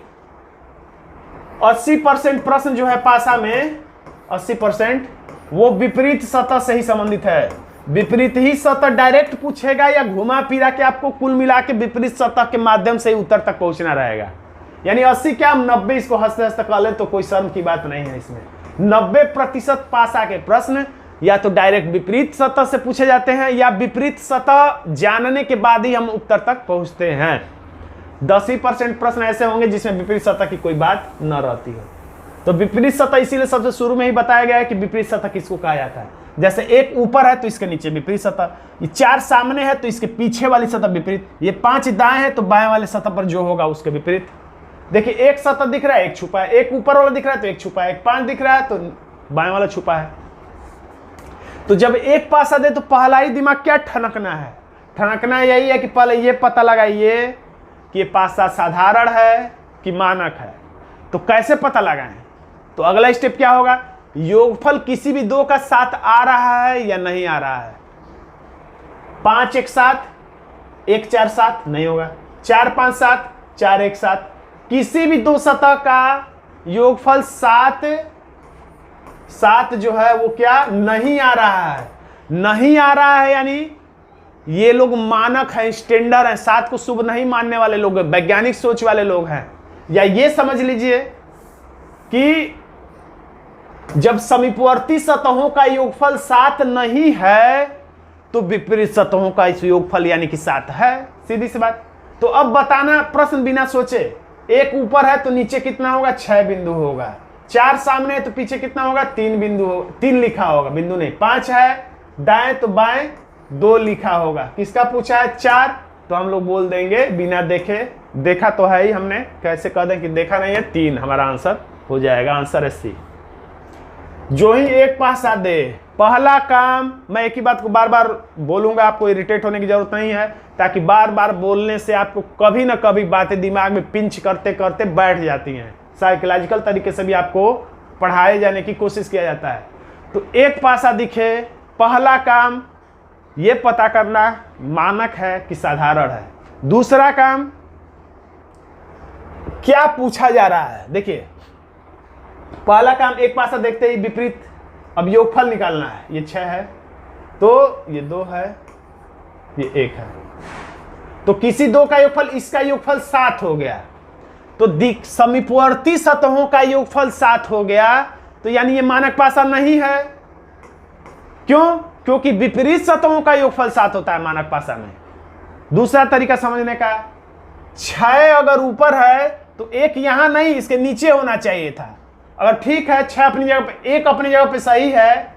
80% प्रश्न जो है पासा में, 80% वो विपरीत सतह से ही संबंधित है। विपरीत ही सतह डायरेक्ट पूछेगा या घुमा फिरा के आपको कुल मिला के विपरीत सतह के माध्यम से ही उत्तर तक पहुंचना रहेगा। यानी 80 क्या 90 इसको हंसते हंसते कर ले तो कोई शर्म की बात नहीं है इसमें। 90% पासा के प्रश्न या तो डायरेक्ट विपरीत सतह से पूछे जाते हैं या विपरीत सतह जानने के बाद ही हम उत्तर तक पहुंचते हैं। 10% प्रश्न ऐसे होंगे जिसमें विपरीत सतह की कोई बात न रहती हो। तो विपरीत सतह इसीलिए सबसे शुरू में ही बताया गया है कि विपरीत सतह किसको कहा जाता है। जैसे एक ऊपर है तो इसके नीचे विपरीत सतह, ये 4 सामने है तो इसके पीछे वाली सतह विपरीत, ये 5 दाएं है तो बाएं वाले सतह पर जो होगा उसके विपरीत। देखिए एक सतह दिख रहा है, एक छुपा है, एक ऊपर वाला दिख रहा है तो एक छुपा है, एक 5 दिख रहा है तो बाएं वाला छुपा है। तो जब एक पासा दे तो पहला ही दिमाग क्या ठनकना है, ठनकना यही है कि पहले ये पता लगाइए कि ये पासा साधारण है कि मानक है। तो कैसे पता लगाएं? तो अगला स्टेप क्या होगा, योगफल किसी भी दो का साथ आ रहा है या नहीं आ रहा है। 5 एक साथ 1 4 7 नहीं होगा, 4 5 7 4 1 7। किसी भी दो सतह का योगफल 7 जो है वो क्या नहीं आ रहा है। नहीं आ रहा है यानी ये लोग मानक हैं, स्टैंडर्ड हैं, 7 को शुभ नहीं मानने वाले लोग हैं, वैज्ञानिक सोच वाले लोग हैं। या ये समझ लीजिए कि जब समीपवर्ती सतहों का योगफल 7 नहीं है तो विपरीत सतहों का इस योगफल यानी कि 7 है। सीधी सी बात। तो अब बताना प्रश्न बिना सोचे, एक ऊपर है तो नीचे कितना होगा, 6 बिंदु होगा। 4 सामने है तो पीछे कितना होगा, 3 बिंदु, 3 लिखा होगा, बिंदु नहीं। 5 है दाएं तो बाएं 2 लिखा होगा। किसका पूछा है, 4। तो हम लोग बोल देंगे बिना देखे, देखा तो है ही हमने, कैसे कह दें कि देखा नहीं है, 3 हमारा आंसर हो जाएगा। आंसर है सी। जो ही एक पासा दे, पहला काम, मैं एक ही बात को बार बार बोलूंगा, आपको इरिटेट होने की जरूरत नहीं है, ताकि बार बार बोलने से आपको कभी ना कभी बातें दिमाग में पिंच करते करते बैठ जाती हैं। साइकोलॉजिकल तरीके से भी आपको पढ़ाए जाने की कोशिश किया जाता है। तो एक पासा दिखे, पहला काम ये पता करना मानक है कि साधारण है। दूसरा काम क्या पूछा जा रहा है। देखिए पहला काम, एक पासा देखते ही विपरीत, अब योगफल निकालना है। ये 6 है तो ये 2 है, ये 1 है, तो किसी दो का योगफल, इसका योगफल 7 हो गया। तो समीपवर्ती सतहों का योगफल 7 हो गया, तो यानी ये मानक पासा नहीं है। क्यों? क्योंकि विपरीत सतहों का योगफल 7 होता है मानक पासा में। दूसरा तरीका समझने का, 6 अगर ऊपर है तो 1 यहां नहीं, इसके नीचे होना चाहिए था। अगर ठीक है 6 अपनी जगह पे, 1 अपनी जगह पे सही है,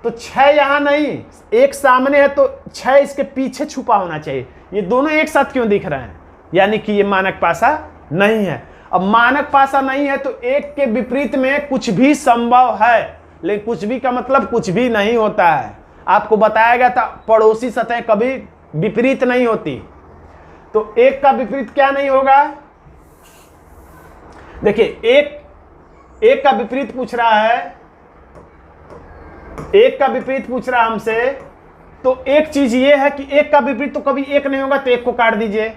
तो 6 यहां नहीं, 1 सामने है तो 6 इसके पीछे छुपा होना चाहिए। ये दोनों एक साथ क्यों दिख रहे हैं, यानी कि ये मानक पासा नहीं है। अब मानक पासा नहीं है तो 1 के विपरीत में कुछ भी संभव है, लेकिन कुछ भी का मतलब कुछ भी नहीं होता है। आपको बताया गया था पड़ोसी सतह कभी विपरीत नहीं होती। तो 1 का विपरीत क्या नहीं होगा, देखिए 1 का विपरीत पूछ रहा है, 1 का विपरीत पूछ रहा है हमसे। तो एक चीज ये है कि 1 का विपरीत तो कभी 1 नहीं होगा, तो 1 को काट दीजिए।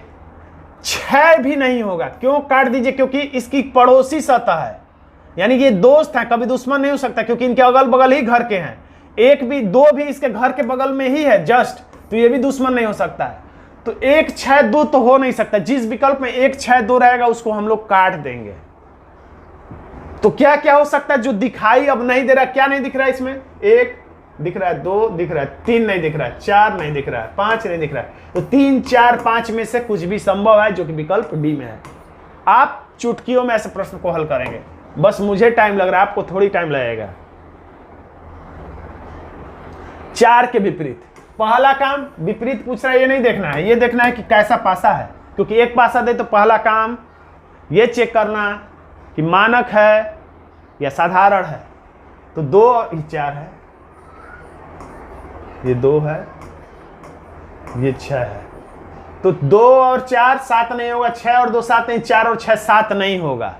6 भी नहीं होगा, क्यों काट दीजिए, क्योंकि इसकी पड़ोसी सतह है, यानी कि ये दोस्त है, कभी दुश्मन नहीं हो सकता, क्योंकि इनके अगल बगल ही घर के हैं। 1 भी 2 भी इसके घर के बगल में ही है जस्ट, तो ये भी दुश्मन नहीं हो सकता है। तो 1 6 2 तो हो नहीं सकता। जिस विकल्प में 1 6 2 रहेगा उसको हम लोग काट देंगे। तो क्या क्या हो सकता है जो दिखाई अब नहीं दे रहा, क्या नहीं दिख रहा है इसमें, 1 दिख रहा है, 2 दिख रहा है, 3 नहीं दिख रहा है, 4 नहीं दिख रहा है, 5 नहीं दिख रहा है। तो 3 4 5 में से कुछ भी संभव है, जो कि विकल्प डी में है। आप चुटकियों में ऐसे प्रश्न को हल करेंगे, बस मुझे टाइम लग रहा है, आपको थोड़ी टाइम लगेगा। 4 के विपरीत, पहला काम विपरीत पूछ रहा है, ये नहीं देखना है, ये देखना है कि कैसा पासा है। क्योंकि एक पासा दे तो पहला काम ये चेक करना कि मानक है या साधारण है। तो 2 और 4 है, ये 2 है, ये 6 है। तो 2 और 4 7 नहीं होगा, 6 और 2 7 नहीं, 4 और 6 7 नहीं होगा।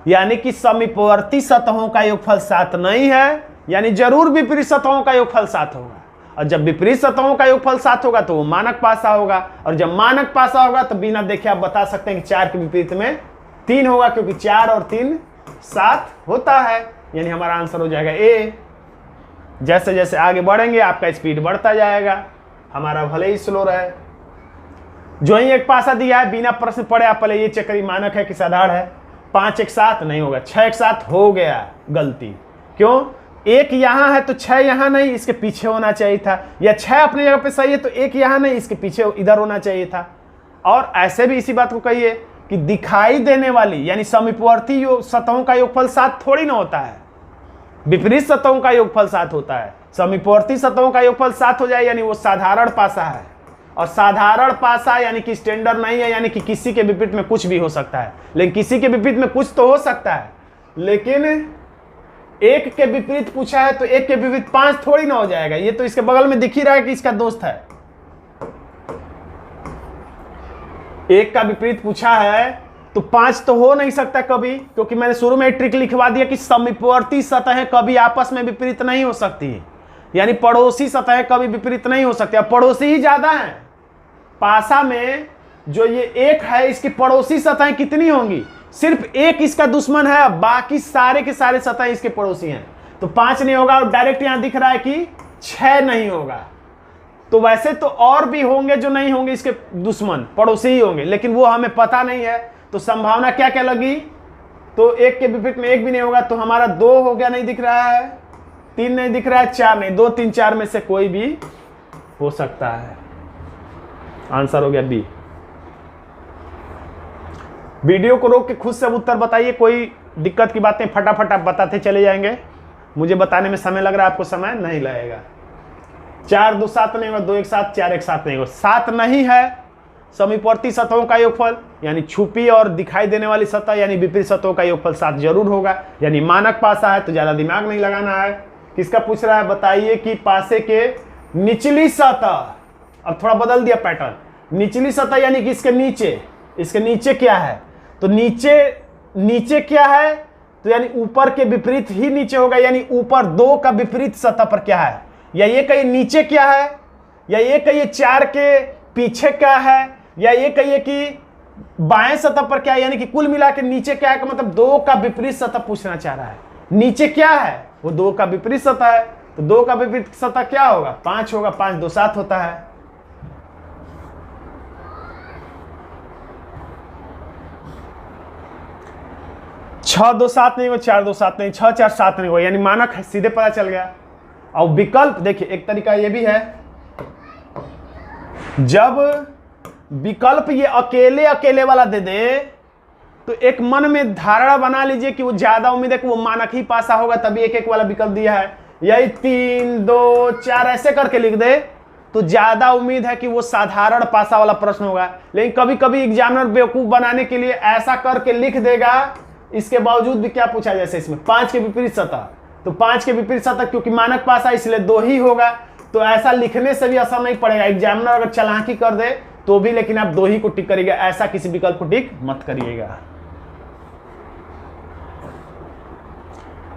यानी कि समीपवर्ती सतहों का योगफल 7 नहीं है, यानी जरूर विपरीत सतहों का योगफल 7 होगा। और जब विपरीत सतहों का योगफल 7 होगा तो वो मानक पासा होगा। और जब मानक पासा होगा तो बिना देखे आप बता सकते हैं कि 4 के विपरीत में 3 होगा, क्योंकि 4 और 3 7 होता है। यानी हमारा आंसर हो जाएगा ए। जैसे जैसे आगे बढ़ेंगे आपका स्पीड बढ़ता जाएगा, हमारा भले ही स्लो रहे। जो ही एक पासा दिया है बिना प्रश्न पढ़े आप पहले ये चेक करिए मानक है कि साधारण है। 5 1 7 नहीं होगा, 6 1 7 हो गया, गलती। क्यों? 1 यहाँ है तो 6 यहाँ नहीं, इसके पीछे होना चाहिए था। या 6 अपनी जगह पे सही है तो 1 यहाँ नहीं, इसके पीछे इधर होना चाहिए था। और ऐसे भी इसी बात को कहिए कि दिखाई देने वाली यानी समीपवर्ती सतहों का योगफल 7 थोड़ी ना होता है, विपरीत सतहों का योगफल 7 होता है। समीपवर्ती सतहों का योगफल 7 हो जाए यानी वो साधारण पासा है। और साधारण पासा यानी कि स्टैंडर्ड नहीं है, यानी कि किसी के विपरीत में कुछ भी हो सकता है। लेकिन किसी के विपरीत में कुछ तो हो सकता है, लेकिन 1 के विपरीत पूछा है तो 1 के विपरीत 5 थोड़ी ना हो जाएगा। ये तो इसके बगल में दिख ही रहा है कि इसका दोस्त है। एक का विपरीत पूछा है तो 5 तो हो नहीं सकता कभी, क्योंकि मैंने शुरू में ट्रिक लिखवा दिया कि समीपवर्ती सतहें कभी आपस में विपरीत नहीं हो सकती, यानी पड़ोसी सतहें कभी विपरीत नहीं हो सकती। अब पड़ोसी ही ज्यादा हैं। पासा में जो ये एक है इसकी पड़ोसी सतहें कितनी होंगी? सिर्फ एक इसका दुश्मन है, बाकी सारे के सारे सतहें इसके पड़ोसी हैं। तो 5 नहीं होगा, और डायरेक्ट यहां दिख रहा है कि 6 नहीं होगा। तो वैसे तो और भी होंगे जो नहीं होंगे इसके दुश्मन, पड़ोसी ही होंगे, लेकिन वो हमें पता नहीं है। तो संभावना क्या क्या लगी? तो एक के विपरीत में एक भी नहीं होगा, तो हमारा 2 हो गया, नहीं दिख रहा है, 3 नहीं दिख रहा है, 4 नहीं, 2 3 4 में से कोई भी हो सकता है। आंसर हो गया बी। वीडियो को रोक के खुद से उत्तर बताइए, कोई दिक्कत की बातें फटाफट आप बताते चले जाएंगे, मुझे बताने में समय लग रहा है, आपको समय नहीं लगेगा। 4 2 7 नहीं होगा, 2 1 7, 4 1 7 नहीं होगा। 7 नहीं है समीपवर्ती सतहों का योगफल, यानी छुपी और दिखाई देने वाली सतह यानी विपरीत सतहों का योगफल 7 जरूर होगा, यानी मानक पासा है, तो ज्यादा दिमाग नहीं लगाना है। किसका पूछ रहा है? बताइए कि पासे के निचली सतह, अब थोड़ा बदल दिया पैटर्न, निचली सतह यानी कि इसके नीचे, इसके नीचे क्या है? तो नीचे क्या है? तो यानी ऊपर के विपरीत ही नीचे होगा, यानी ऊपर 2 का विपरीत सतह पर क्या है? या ये कहिए नीचे क्या है, या ये कहिए 4 के पीछे क्या है, या ये कहिए कि बाएं सतह पर क्या है, यानी कि कुल मिला के नीचे क्या है का मतलब 2 का विपरीत सतह पूछना चाह रहा है। नीचे क्या है? वो 2 का विपरीत सतह है, तो 2 का विपरीत सतह क्या होगा? 5 होगा, 5 2 7 होता है। छह 2 7 नहीं हो, 4 2 7 नहीं, 6 4 7 नहीं हो, यानी मानक है, सीधे पता चल गया। और विकल्प देखिए, एक तरीका ये भी है, जब विकल्प ये अकेले अकेले वाला दे दे तो एक मन में धारणा बना लीजिए कि वो ज्यादा उम्मीद है कि वो मानक ही पासा होगा, तभी एक एक वाला विकल्प दिया है। यही 3 2 4 ऐसे करके लिख दे तो ज्यादा उम्मीद है कि वो साधारण पासा वाला प्रश्न होगा। लेकिन कभी कभी एग्जामिनर बेवकूफ बनाने के लिए ऐसा करके लिख देगा, इसके बावजूद भी क्या पूछा, जैसे इसमें 5 के विपरीत सतह, तो 5 के विपरीत सतह क्योंकि मानक पासा इसलिए 2 ही होगा, तो ऐसा लिखने से भी असर नहीं पड़ेगा। एग्जामिनर अगर चालाकी कर दे तो भी, लेकिन आप 2 ही को टिक करिएगा, ऐसा किसी विकल्प को टिक मत करिएगा।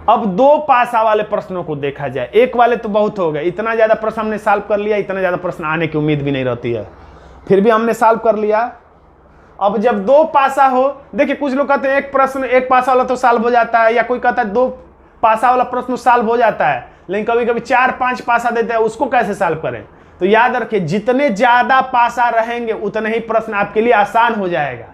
अब 2 पासा वाले प्रश्नों को देखा जाए, एक वाले तो बहुत हो गए, इतना ज्यादा प्रश्न हमने सॉल्व कर लिया, इतना ज्यादा प्रश्न आने की उम्मीद भी नहीं रहती है, फिर भी हमने सॉल्व कर लिया। अब जब 2 पासा हो, देखिए कुछ लोग कहते हैं एक प्रश्न एक पासा वाला तो सॉल्व हो जाता है, या कोई कहता है 2 पासा वाला प्रश्न सॉल्व हो जाता है, लेकिन कभी कभी 4 5 पासा देते हैं, उसको कैसे सॉल्व करें? तो याद रखिए, जितने ज्यादा पासा रहेंगे उतने ही प्रश्न आपके लिए आसान हो जाएगा।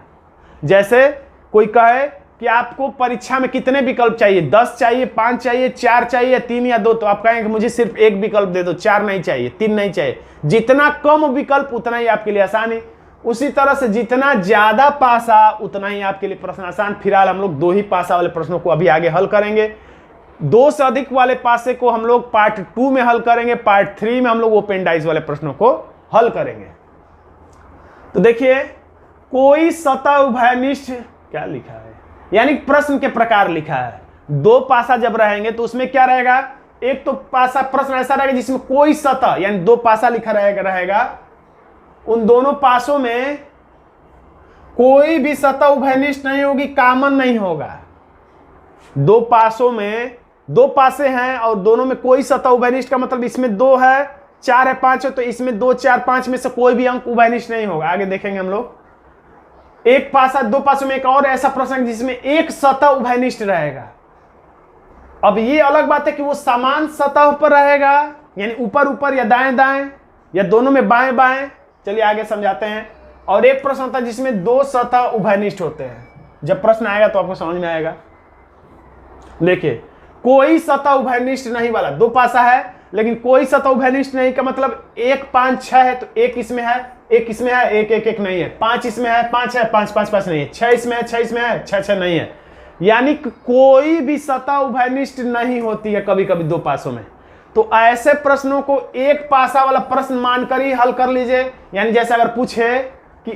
जैसे कोई कहे कि आपको परीक्षा में कितने विकल्प चाहिए, 10 चाहिए, 5 चाहिए, 4 चाहिए, 3 या 2, तो आप कहेंगे कि मुझे सिर्फ एक विकल्प दे दो, 4 नहीं चाहिए, 3 नहीं चाहिए। जितना कम विकल्प उतना ही आपके लिए आसान है। उसी तरह से जितना ज्यादा पासा उतना ही आपके लिए प्रश्न आसान। फिलहाल हम लोग 2 ही पासा वाले प्रश्नों को अभी आगे हल करेंगे, 2 से अधिक वाले पासे को हम लोग पार्ट 2 में हल करेंगे, पार्ट 3 में हम लोग ओपन डाइस वाले प्रश्नों को हल करेंगे। तो देखिए, कोई सतह उभयनिष्ठ, क्या लिखा है, यानी प्रश्न के प्रकार लिखा है। 2 पासा जब रहेंगे तो उसमें क्या रहेगा, एक तो पासा प्रश्न ऐसा रहेगा जिसमें कोई सतह, यानी 2 पासा लिखा रहेगा, उन दोनों पासों में कोई भी सतह उभयनिष्ठ नहीं होगी, कॉमन नहीं होगा। 2 पासों में 2 पासे हैं और दोनों में कोई सतह उभयनिष्ठ का मतलब इसमें 2 है, 4 है, 5 है, तो इसमें 2 4 5 में से कोई भी अंक उभयनिष्ठ नहीं होगा। आगे देखेंगे हम लोग। एक पासा 2 पासों में एक और ऐसा प्रश्न जिसमें एक सतह उभयनिष्ठ रहेगा। अब ये अलग बात है कि वो समान सतह पर रहेगा, यानी ऊपर ऊपर या दाएं दाएं या दोनों में बाएं बाएं। चलिए आगे समझाते हैं। और एक प्रश्न होता है जिसमें 2 सतह उभयनिष्ठ होते हैं। जब प्रश्न आएगा तो आपको समझ में आएगा। देखिए, कोई सतह उभयनिष्ठ नहीं वाला 2 पासा है, लेकिन कोई सतह उभयनिष्ठ नहीं का मतलब 1 5 6 है, तो एक इसमें है, एक इसमें है, एक एक एक नहीं है, 5 इसमें है, 5 है, 5 5 5 नहीं है, 6 इसमें है, 6 इसमें है, 6 6 नहीं है। यानी कोई भी सतह उभयनिष्ठ नहीं होती है कभी कभी 2 पासों में। तो ऐसे प्रश्नों को एक पासा वाला प्रश्न मानकर ही हल कर लीजिए। यानी जैसे अगर पूछे कि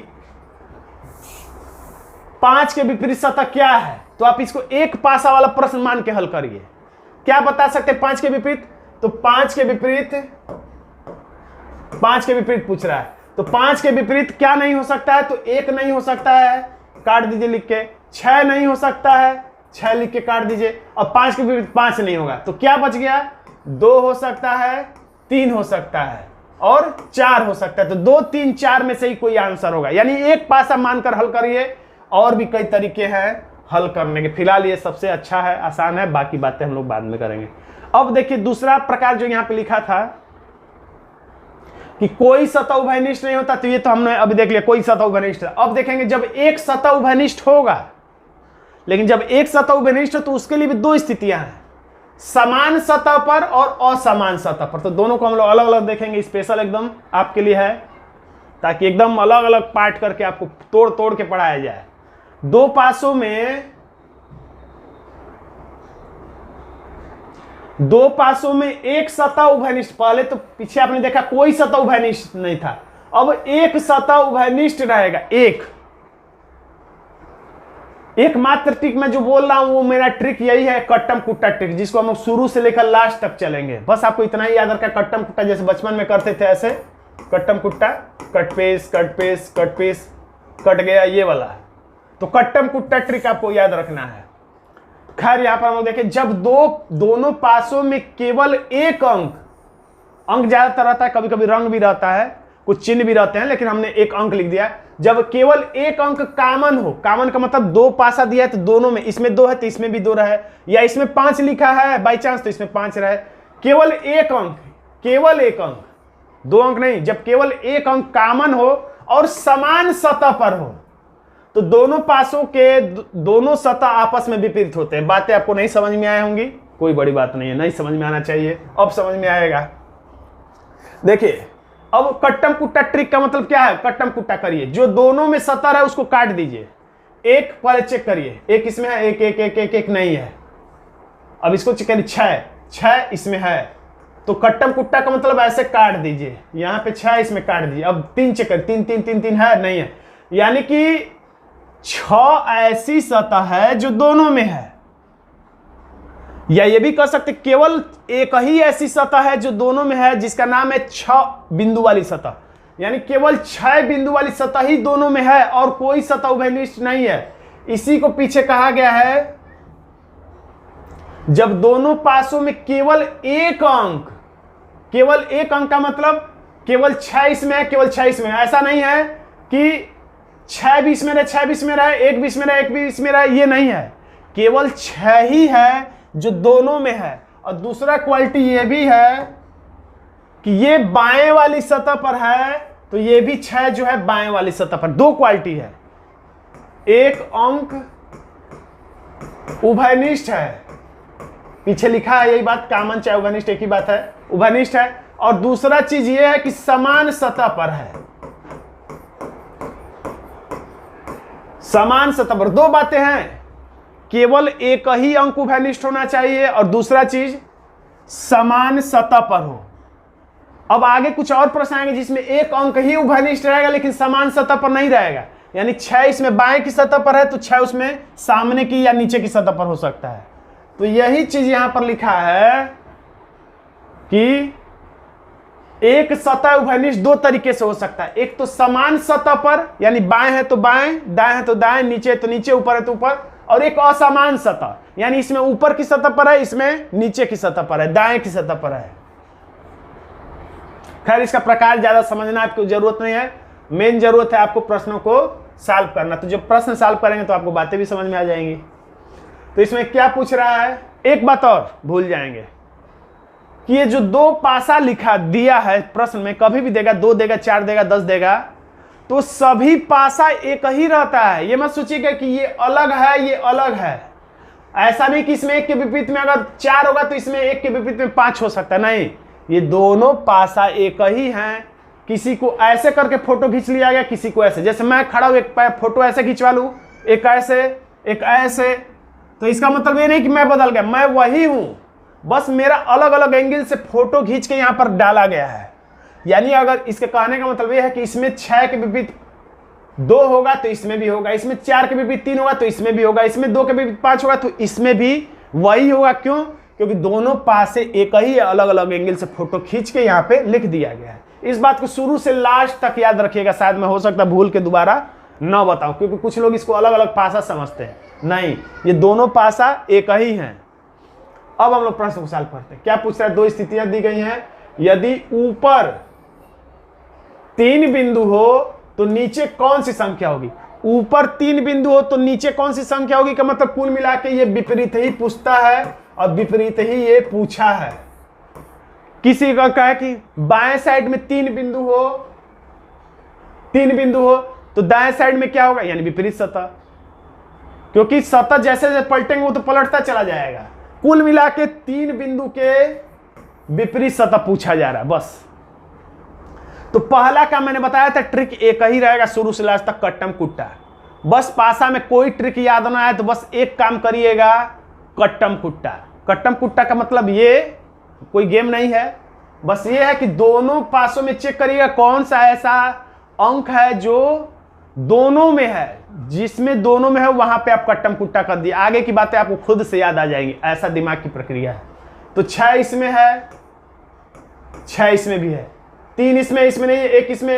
5 के विपरीत सतह क्या है, तो आप इसको एक पासा वाला प्रश्न मान के हल करिए। क्या बता सकते 5 के विपरीत? तो 5 के विपरीत पूछ रहा है। तो 5 के विपरीत क्या नहीं हो सकता है, तो 1 नहीं हो सकता है, काट दीजिए लिख के। 6 नहीं हो सकता है, 6 लिख के काट दीजिए। और 5 के विपरीत 5 नहीं होगा, तो क्या बच गया, 2 हो सकता है, 3 हो सकता है और 4 हो सकता है। तो 2, 3, 4 में से ही कोई आंसर होगा, यानी एक पासा मानकर हल करिए। और भी कई तरीके हैं हल करने के, फिलहाल ये सबसे अच्छा है, आसान है, बाकी बातें हम लोग बाद में करेंगे। अब देखिए दूसरा प्रकार जो यहां पे लिखा था कि कोई सतह उभयनिष्ठ नहीं होता, तो ये तो हमने अभी देख लिया, कोई सतह उभयनिष्ठ। अब देखेंगे जब एक सतह उभयनिष्ठ होगा, लेकिन जब एक सतह उभयनिष्ठ हो तो उसके लिए भी 2 स्थितियां हैं, समान सतह पर और असमान सतह पर। तो दोनों को हम लोग अलग अलग देखेंगे, स्पेशल एकदम आपके लिए है, ताकि एकदम अलग अलग पार्ट करके आपको तोड़ तोड़ के पढ़ाया जाए। 2 पासों में एक सतह उभयनिष्ठ, पहले तो पीछे आपने देखा कोई सतह उभयनिष्ठ नहीं था, अब एक सतह उभयनिष्ठ रहेगा। एक मात्र ट्रिक मैं जो बोल रहा हूं वो मेरा ट्रिक यही है, कट्टम कुट्टा ट्रिक, जिसको हम शुरू से लेकर लास्ट तक चलेंगे। बस आपको इतना ही याद रखा, कट्टम कुट्टा जैसे बचपन में करते थे, ऐसे कट्टम कुट्टा, cut paste cut paste cut paste, cut गया ये वाला। तो कट्टम कुट्टा ट्रिक आपको याद रखना है। खैर यहां पर हम लोग देखें, जब दोनों पासों में केवल एक अंक ज्यादातर रहता है, कभी कभी रंग भी रहता है, कुछ चिन्ह भी रहते हैं, लेकिन हमने एक अंक लिख दिया। जब केवल एक अंक कामन हो, कामन का मतलब 2 पासा दिया है तो दोनों में, इसमें 2 है तो इसमें भी 2 रहे, या इसमें 5 लिखा है बाई चांस तो इसमें 5 रहे, केवल एक अंक, 2 अंक नहीं, जब केवल एक अंक कामन हो और समान सतह पर हो, तो दोनों पासों के दोनों सतह आपस में विपरीत होते हैं। बातें आपको नहीं समझ में आई होंगी, कोई बड़ी बात नहीं है, नहीं समझ में आना चाहिए, अब समझ में आएगा। देखिए अब कट्टम कुट्टा ट्रिक का मतलब क्या है, कट्टम कुट्टा करिए, जो दोनों में सतह है उसको काट दीजिए। एक पहले चेक करिए, एक इसमें है, एक नहीं है। अब इसको चेक करिए, 6 इसमें है, तो कट्टम कुट्टा का मतलब ऐसे काट दीजिए, यहां पे 6 इसमें काट दीजिए। अब 3 चेक करिए, 3 है, नहीं है, यानी कि 6 ऐसी सतह है जो दोनों में है, या ये भी कह सकते केवल एक ही ऐसी सतह है जो दोनों में है, जिसका नाम है 6 बिंदु वाली सतह, यानी केवल 6 बिंदु वाली सतह ही दोनों में है और कोई सतह उभयनिष्ठ नहीं है। इसी को पीछे कहा गया है, जब दोनों पासों में केवल एक अंक का मतलब केवल 6 इसमें है, केवल 6 इसमें है। ऐसा नहीं है कि 6 भी इसमें रहे, 6 भी इसमें रहे, 1 भी इसमें रहे, 1 भी इसमें रहे, ये नहीं है, केवल 6 ही है जो दोनों में है। और दूसरा क्वालिटी ये भी है कि ये बाएं वाली सतह पर है, तो ये भी 6 जो है बाएं वाली सतह पर। 2 क्वालिटी है, एक अंक उभयनिष्ठ है, पीछे लिखा है यही बात, कामन चाहे उभयनिष्ठ एक ही बात है, उभयनिष्ठ है। और दूसरा चीज ये है कि समान सतह पर है, समान सतह पर। 2 बातें हैं, केवल एक ही अंक उभयनिष्ठ होना चाहिए और दूसरा चीज समान सतह पर हो। अब आगे कुछ और प्रश्न आएंगे जिसमें एक अंक ही उभयनिष्ठ रहेगा लेकिन समान सतह पर नहीं रहेगा, यानी 6 इसमें बाएं की सतह पर है तो 6 उसमें सामने की या नीचे की सतह पर हो सकता है। तो यही चीज यहां पर लिखा है कि एक सतह उभयनिष्ठ 2 तरीके से हो सकता है, एक तो समान सतह पर, यानी बाएं है तो बाएं, दाएं है तो दाएं, नीचे है तो नीचे, ऊपर है तो ऊपर, और एक असमान सतह, यानी इसमें ऊपर की सतह पर है, इसमें नीचे की सतह पर है, दाएं की सतह पर है। खैर इसका प्रकार ज्यादा समझना आपको जरूरत नहीं है, मेन जरूरत है आपको प्रश्नों को सॉल्व करना। तो जब प्रश्न सॉल्व करेंगे तो आपको बातें भी समझ में आ जाएंगी। तो इसमें क्या पूछ रहा है, एक बात और भूल जाएंगे कि ये जो 2 पासा लिखा दिया है प्रश्न में, कभी भी देगा 2 देगा, 4 देगा, 10 देगा, तो सभी पासा एक ही रहता है। ये मत सोचिएगा कि ये अलग है, ये अलग है। ऐसा नहीं कि इसमें 1 के विपरीत में अगर 4 होगा तो इसमें 1 के विपरीत में 5 हो सकता है, नहीं, ये दोनों पासा एक ही हैं। किसी को ऐसे करके फोटो खींच लिया गया, किसी को ऐसे, जैसे मैं खड़ा हूं एक फोटो ऐसे खिंचवा लूं, एक ऐसे एक ऐसे, तो इसका मतलब ये नहीं कि मैं बदल गया, मैं वही हूं, बस मेरा अलग अलग एंगल से फोटो खींच के यहां पर डाला गया है। यानी अगर इसके कहने का मतलब यह है कि इसमें 6 के विपरीत 2 होगा तो इसमें भी होगा, इसमें 4 के विपरीत 3 होगा तो इसमें भी होगा, इसमें 2 के विपरीत 5 होगा तो इसमें भी वही होगा। क्यों? क्योंकि दोनों पास से एक ही अलग अलग एंगल से फोटो खींच के यहाँ पे लिख दिया गया है। इस बात को शुरू से लास्ट तक याद रखिएगा, शायद मैं हो सकता भूल के दोबारा न बताऊं, क्योंकि कुछ लोग इसको अलग अलग पासा समझते हैं। नहीं, ये दोनों पासा एक ही हैं। अब हम लोग प्रश्न को सॉल्व करते हैं। क्या पूछ रहा है? दो स्थितियां दी गई हैं, यदि ऊपर 3 बिंदु हो तो नीचे कौन सी संख्या होगी। ऊपर 3 बिंदु हो तो नीचे कौन सी संख्या होगी का मतलब कुल मिला के ये विपरीत ही पूछता है और विपरीत ही ये पूछा है। किसी का कहा कि बाएं साइड में 3 बिंदु हो, 3 बिंदु हो तो दाएं साइड में क्या होगा, यानी विपरीत सतह, क्योंकि सतह जैसे जैसे पलटेंगे वो तो पलटता चला जाएगा। कुल मिला के 3 बिंदु के विपरीत सतह पूछा जा रहा है बस। तो पहला काम मैंने बताया था, ट्रिक एक ही रहेगा शुरू से लास्ट तक, कट्टम कुट्टा। बस पासा में कोई ट्रिक याद ना आए तो बस एक काम करिएगा, कट्टम कुट्टा। कट्टम कुट्टा का मतलब ये कोई गेम नहीं है, बस ये है कि दोनों पासों में चेक करिएगा कौन सा ऐसा अंक है जो दोनों में है, जिसमें दोनों में है वहां पे आप कट्टम कुट्टा कर दिए। आगे की बातें आपको खुद से याद आ जाएंगी, ऐसा दिमाग की प्रक्रिया है। तो 6 इसमें है, 6 इसमें भी है, 3 इसमें नहीं है, 1 इसमें,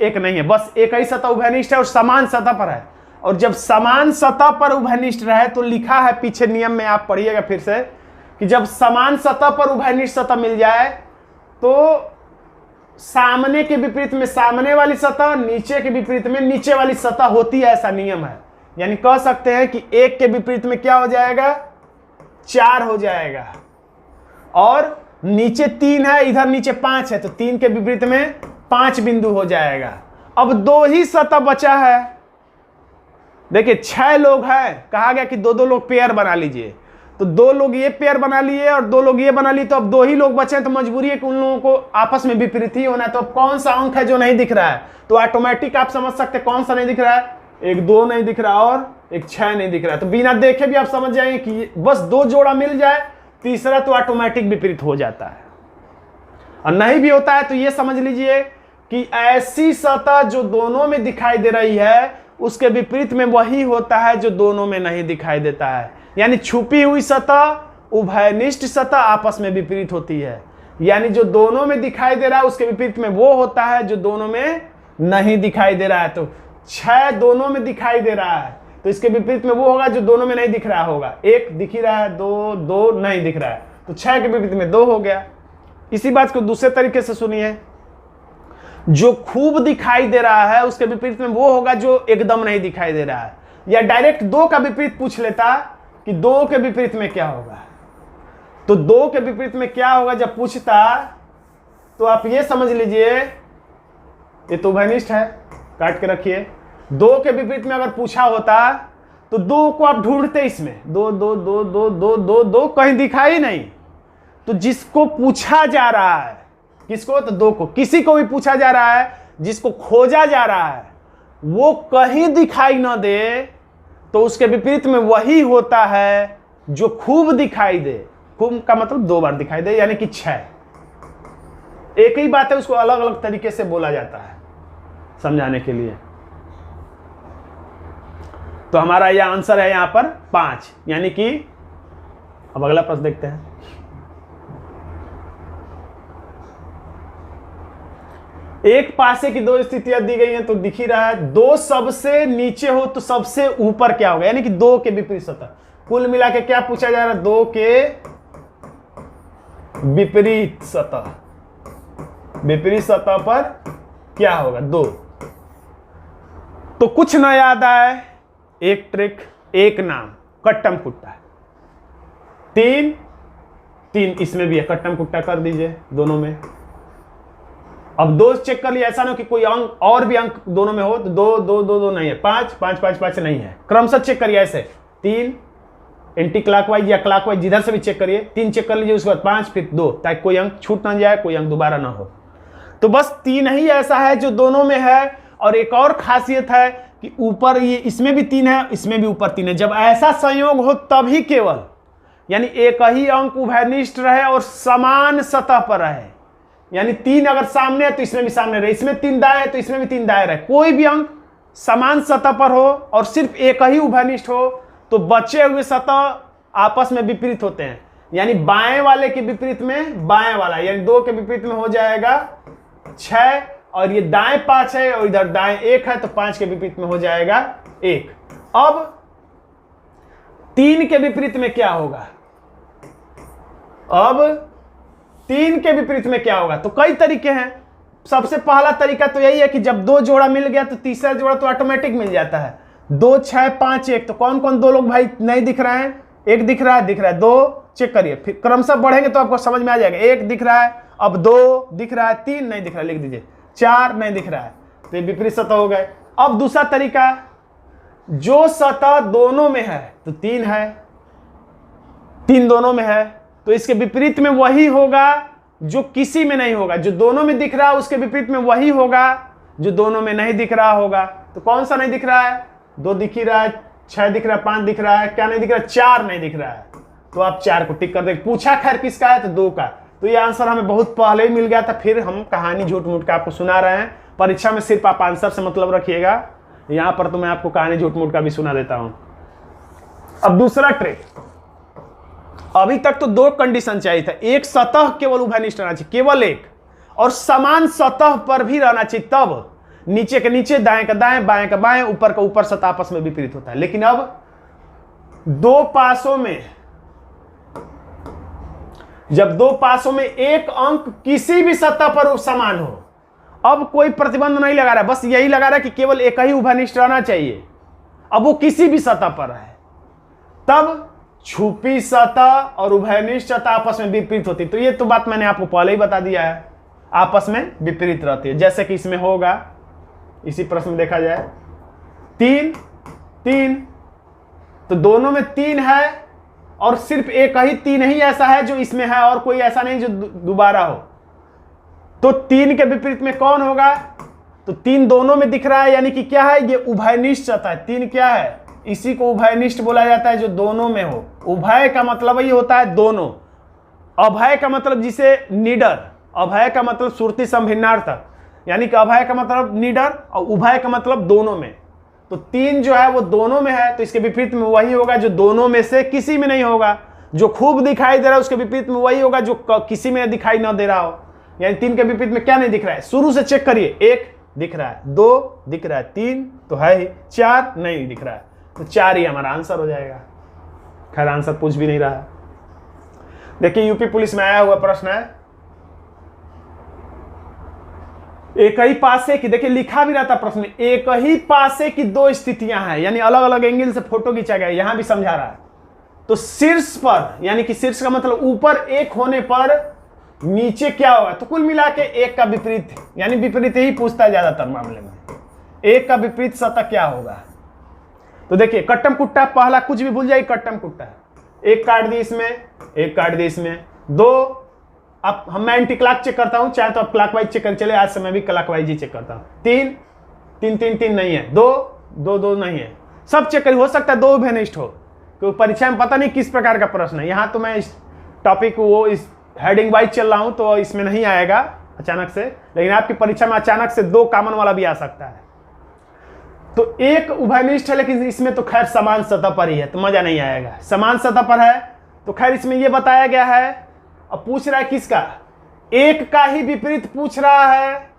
एक नहीं है, बस एक ही सतह उभयनिष्ठ है और समान सतह पर है। और जब समान सतह पर उभयनिष्ठ रहे तो लिखा है पीछे नियम में, आप पढ़िएगा फिर से, कि जब समान सतह पर उभयनिष्ठ सतह मिल जाए तो सामने के विपरीत में सामने वाली सतह, नीचे के विपरीत में नीचे वाली सतह होती है, ऐसा नियम है। यानी कह सकते हैं कि 1 के विपरीत में क्या हो जाएगा, 4 हो जाएगा। और नीचे 3 है, इधर नीचे 5 है, तो 3 के विपरीत में 5 बिंदु हो जाएगा। अब 2 ही सतह बचा है। देखिए 6 लोग हैं, कहा गया कि 2-2 लोग पेयर बना लीजिए, तो 2 लोग ये पेयर बना लिए और 2 लोग ये बना लिए, तो अब 2 ही लोग बचे हैं, तो मजबूरी है कि उन लोगों को आपस में विपरीत ही होना है। तो अब कौन सा अंक है जो नहीं दिख रहा है, तो ऑटोमेटिक आप समझ सकते हैं कौन सा नहीं दिख रहा है, एक 2 नहीं दिख रहा और एक 6 नहीं दिख रहा है। तो बिना देखे भी आप समझ जाएंगे कि बस 2 जोड़ा मिल जाए, तीसरा तो ऑटोमेटिक विपरीत हो जाता है। और नहीं भी होता है तो ये समझ लीजिए कि ऐसी सतह जो दोनों में दिखाई दे रही है उसके विपरीत में वही होता है जो दोनों में नहीं दिखाई देता है। यानी छुपी हुई सतह, उभयनिष्ठ सतह आपस में विपरीत होती है। यानी जो दोनों में दिखाई दे रहा है उसके विपरीत में वो होता है जो दोनों में नहीं दिखाई दे रहा है। तो 6 दोनों में दिखाई दे रहा है तो इसके विपरीत में वो होगा जो दोनों में नहीं दिख रहा होगा। 1 दिख ही रहा है, 2 नहीं दिख रहा है, तो 6 के विपरीत में 2 हो गया। इसी बात को दूसरे तरीके से सुनिए, जो खूब दिखाई दे रहा है उसके विपरीत में वो होगा जो एकदम नहीं दिखाई दे रहा है। या डायरेक्ट 2 का विपरीत पूछ लेता कि 2 के विपरीत में क्या होगा, तो 2 के विपरीत में क्या होगा जब पूछता तो आप ये समझ लीजिए ये तो उभयनिष्ठ है, काट के रखिए। 2 के विपरीत में अगर पूछा होता तो 2 को आप ढूंढते, इसमें 2 2 2 2 2 2 2 कहीं दिखाई नहीं। तो जिसको पूछा जा रहा है, किसको, तो 2 को, किसी को भी पूछा जा रहा है, जिसको खोजा जा रहा है वो कहीं दिखाई ना दे तो उसके विपरीत में वही होता है जो खूब दिखाई दे। खूब का मतलब 2 बार दिखाई दे, यानी कि 6। एक ही बात है, उसको अलग अलग तरीके से बोला जाता है समझाने के लिए। तो हमारा यह आंसर है यहां पर 5, यानी कि अब अगला प्रश्न देखते हैं। एक पासे की 2 स्थितियां दी गई हैं, तो दिख ही रहा है 2 सबसे नीचे हो तो सबसे ऊपर क्या होगा, यानी कि 2 के विपरीत सतह। कुल मिला के क्या पूछा जा रहा है, 2 के विपरीत सतह, विपरीत सतह पर क्या होगा, 2। तो कुछ ना याद आए, एक ट्रिक, एक नाम, कट्टम कुट्टा। 3 इसमें भी है, कट्टम कुट्टा कर दीजिए दोनों में। अब 2 चेक कर लिया, ऐसा ना कि कोई अंक और भी अंक दोनों में हो, तो 2 2 2 2 नहीं है, 5 5 5 5 नहीं है, क्रमशः चेक करिए ऐसे। 3 एंटी क्लॉकवाइज या क्लॉकवाइज जिधर से भी चेक करिए, 3 चेक कर लीजिए, उसके बाद 5 फिर 2, ताकि कोई अंक छूट ना जाए, कोई अंक दोबारा ना हो। तो बस 3 ही ऐसा है जो दोनों में है। और एक और खासियत है कि ऊपर ये इसमें भी 3 है, इसमें भी ऊपर 3 है। जब ऐसा संयोग हो तभी केवल, यानी एक ही अंक उभयनिष्ठ रहे और समान सतह पर रहे, यानी 3 अगर सामने है तो इसमें भी सामने रहे, इसमें 3 दाएं है तो इसमें भी 3 दाएं रहे, कोई भी अंक समान सतह पर हो और सिर्फ एक ही उभयनिष्ठ हो, तो बचे हुए सतह आपस में विपरीत होते हैं। यानी बाएं वाले के विपरीत में बाएं वाला, यानी 2 के विपरीत में हो जाएगा 6 और ये दाएं 5 है और इधर दाएं 1 है, तो 5 के विपरीत में हो जाएगा 1। अब 3 के विपरीत में क्या होगा? अब 3 के विपरीत में क्या होगा? तो कई तरीके हैं। सबसे पहला तरीका तो यही है कि जब 2 जोड़ा मिल गया तो तीसरा जोड़ा तो ऑटोमेटिक मिल जाता है। 2 6 5 1, तो कौन कौन 2 लोग भाई नहीं दिख रहे हैं? 1 दिख रहा है, 2 चेक करिए, फिर क्रमशः बढ़ेंगे तो आपको समझ में आ जाएगा। 1 दिख रहा है, अब 2 दिख रहा है, 3 नहीं दिख रहा है, लिख दीजिए, 4 नहीं दिख रहा है, तो ये विपरीत सतह हो गए। अब दूसरा तरीका, जो सतह दोनों में है तो 3 है, 3 दोनों में है, तो इसके विपरीत में वही होगा जो किसी में नहीं होगा। जो दोनों में दिख रहा है उसके विपरीत में वही होगा जो दोनों में नहीं दिख रहा होगा। तो कौन सा नहीं दिख रहा है? 2 दिख ही रहा है, 6 दिख रहा है, 5 दिख रहा है, क्या नहीं दिख रहा है? 4 नहीं दिख रहा है, तो आप 4 को टिक कर देंगे। पूछा खैर किसका है? तो 2 का। तो ये आंसर हमें बहुत पहले ही मिल गया था, फिर हम कहानी झूठ मूठ का आपको सुना रहे हैं। परीक्षा में सिर्फ आप आंसर से मतलब रखिएगा, यहां पर तो मैं आपको कहानी झूठ मूठ का भी सुना देता हूं। अब दूसरा ट्रिक, अभी तक तो 2 कंडीशन चाहिए था, एक सतह केवल उभयनिष्ठ रहना चाहिए, केवल एक, और समान सतह पर भी रहना चाहिए, तब नीचे के नीचे, दाएं का दाएं, बाएं का बाएं, ऊपर का ऊपर सतह आपस में विपरीत होता है। लेकिन अब 2 पासों में, जब 2 पासों में एक अंक किसी भी सतह पर समान हो, अब कोई प्रतिबंध नहीं लगा रहा है, बस यही लगा रहा है कि केवल एक ही उभयनिष्ठ रहना चाहिए। अब वो किसी भी सतह पर है, तब छुपी सतह और उभयनिष्ठ सतह आपस में विपरीत होती है। तो ये तो बात मैंने आपको पहले ही बता दिया है, आपस में विपरीत रहती है। जैसे कि इसमें होगा, इसी प्रश्न में देखा जाए, 3 3, तो दोनों में 3 है और सिर्फ एक ही 3 ही ऐसा है जो इसमें है, और कोई ऐसा नहीं जो दोबारा हो। तो 3 के विपरीत में कौन होगा? तो 3 दोनों में दिख रहा है, यानी कि क्या है? ये उभयनिष्ठ सतह है। 3 क्या है? इसी को उभयनिष्ठ बोला जाता है, जो दोनों में हो। उभय का मतलब ही होता है दोनों, अभय का मतलब जिसे निडर, अभय का मतलब सुरति संभिन्नार्थक, यानी कि अभय का मतलब निडर और उभय का मतलब दोनों में। तो 3 जो है वो दोनों में है, तो इसके विपरीत में वही होगा जो दोनों में से किसी में नहीं होगा। जो खूब दिखाई दे रहा है उसके विपरीत में वही होगा जो किसी में दिखाई न दे रहा हो। यानी 3 के विपरीत में क्या नहीं दिख रहा है? शुरू से चेक करिए, 1 दिख रहा है, 2 दिख रहा है, 3 तो है ही, 4 नहीं दिख रहा है, तो 4 ही हमारा आंसर हो जाएगा। खैर आंसर पूछ भी नहीं रहा है। देखिए यूपी पुलिस में आया हुआ प्रश्न है, एक ही पासे की, देखिए लिखा भी रहता प्रश्न में, एक ही पासे की 2 स्थितियां हैं, यानी अलग अलग एंगल से फोटो खींचा गया, यहां भी समझा रहा है। तो शीर्ष पर, यानी कि शीर्ष का मतलब ऊपर 1 होने पर नीचे क्या होगा? तो कुल मिला के 1 का विपरीत, यानी विपरीत ही पूछता है ज्यादातर मामले में। 1 का विपरीत सतह क्या होगा? तो देखिए कट्टम कुट्टा, पहला कुछ भी भूल जाइए, कट्टम कुट्टा, 1 काट दी इसमें, 1 काट दी इसमें, 2, अब मैं एंटी क्लॉक चेक करता हूं, चाहे तो आप क्लॉकवाइज चेक कर चले, आज से मैं भी क्लॉकवाइज ही चेक करता हूं। 3 3 3 3 नहीं है, 2 2 2 नहीं है, सब चेक करिए, हो सकता है 2 उभयनिष्ठ हो, क्योंकि परीक्षा में पता नहीं किस प्रकार का प्रश्न है। यहां तो मैं इस टॉपिक वो इस हेडिंग वाइज चल रहा हूं, तो इसमें नहीं आएगा अचानक से, लेकिन आपकी परीक्षा में अचानक से 2 कॉमन वाला भी आ सकता है। तो 1 उभयनिष्ठ है, लेकिन इसमें तो खैर समान सतह पर ही है, तो मजा नहीं आएगा। समान सतह पर है तो खैर इसमें यह बताया गया है। अब पूछ रहा है किसका? 1 का ही विपरीत पूछ रहा है,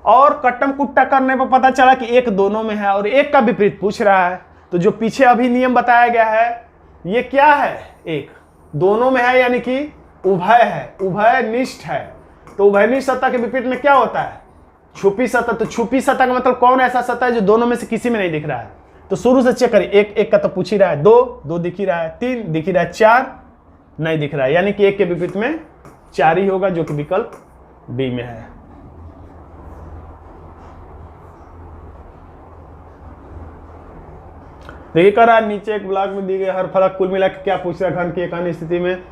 और कट्टम कुट्टा करने पर पता चला कि 1 दोनों में है और 1 का विपरीत पूछ रहा है। तो जो पीछे अभी नियम बताया गया है, ये क्या है? 1 दोनों में है, यानी कि उभय है, उभयनिष्ठ है। तो उभयनिष्ठ सतह के विपरीत में क्या होता है? छुपी सतह। तो छुपी सतह का मतलब कौन ऐसा सतह है जो दोनों में से किसी में नहीं दिख रहा है? तो शुरू से चेक करिए, 1 1 का तो पूछ ही रहा है, 2 2 दिख ही रहा है, 3 दिख ही रहा है, 4 नहीं दिख रहा है, यानी कि 1 के विपरीत में 4 ही होगा, जो कि विकल्प बी में है। देखिए कर रहा है, नीचे एक ब्लॉक में दी गई हर फलक कुल मिला के क्या पूछ रहा है? घन की एक अन्य स्थिति में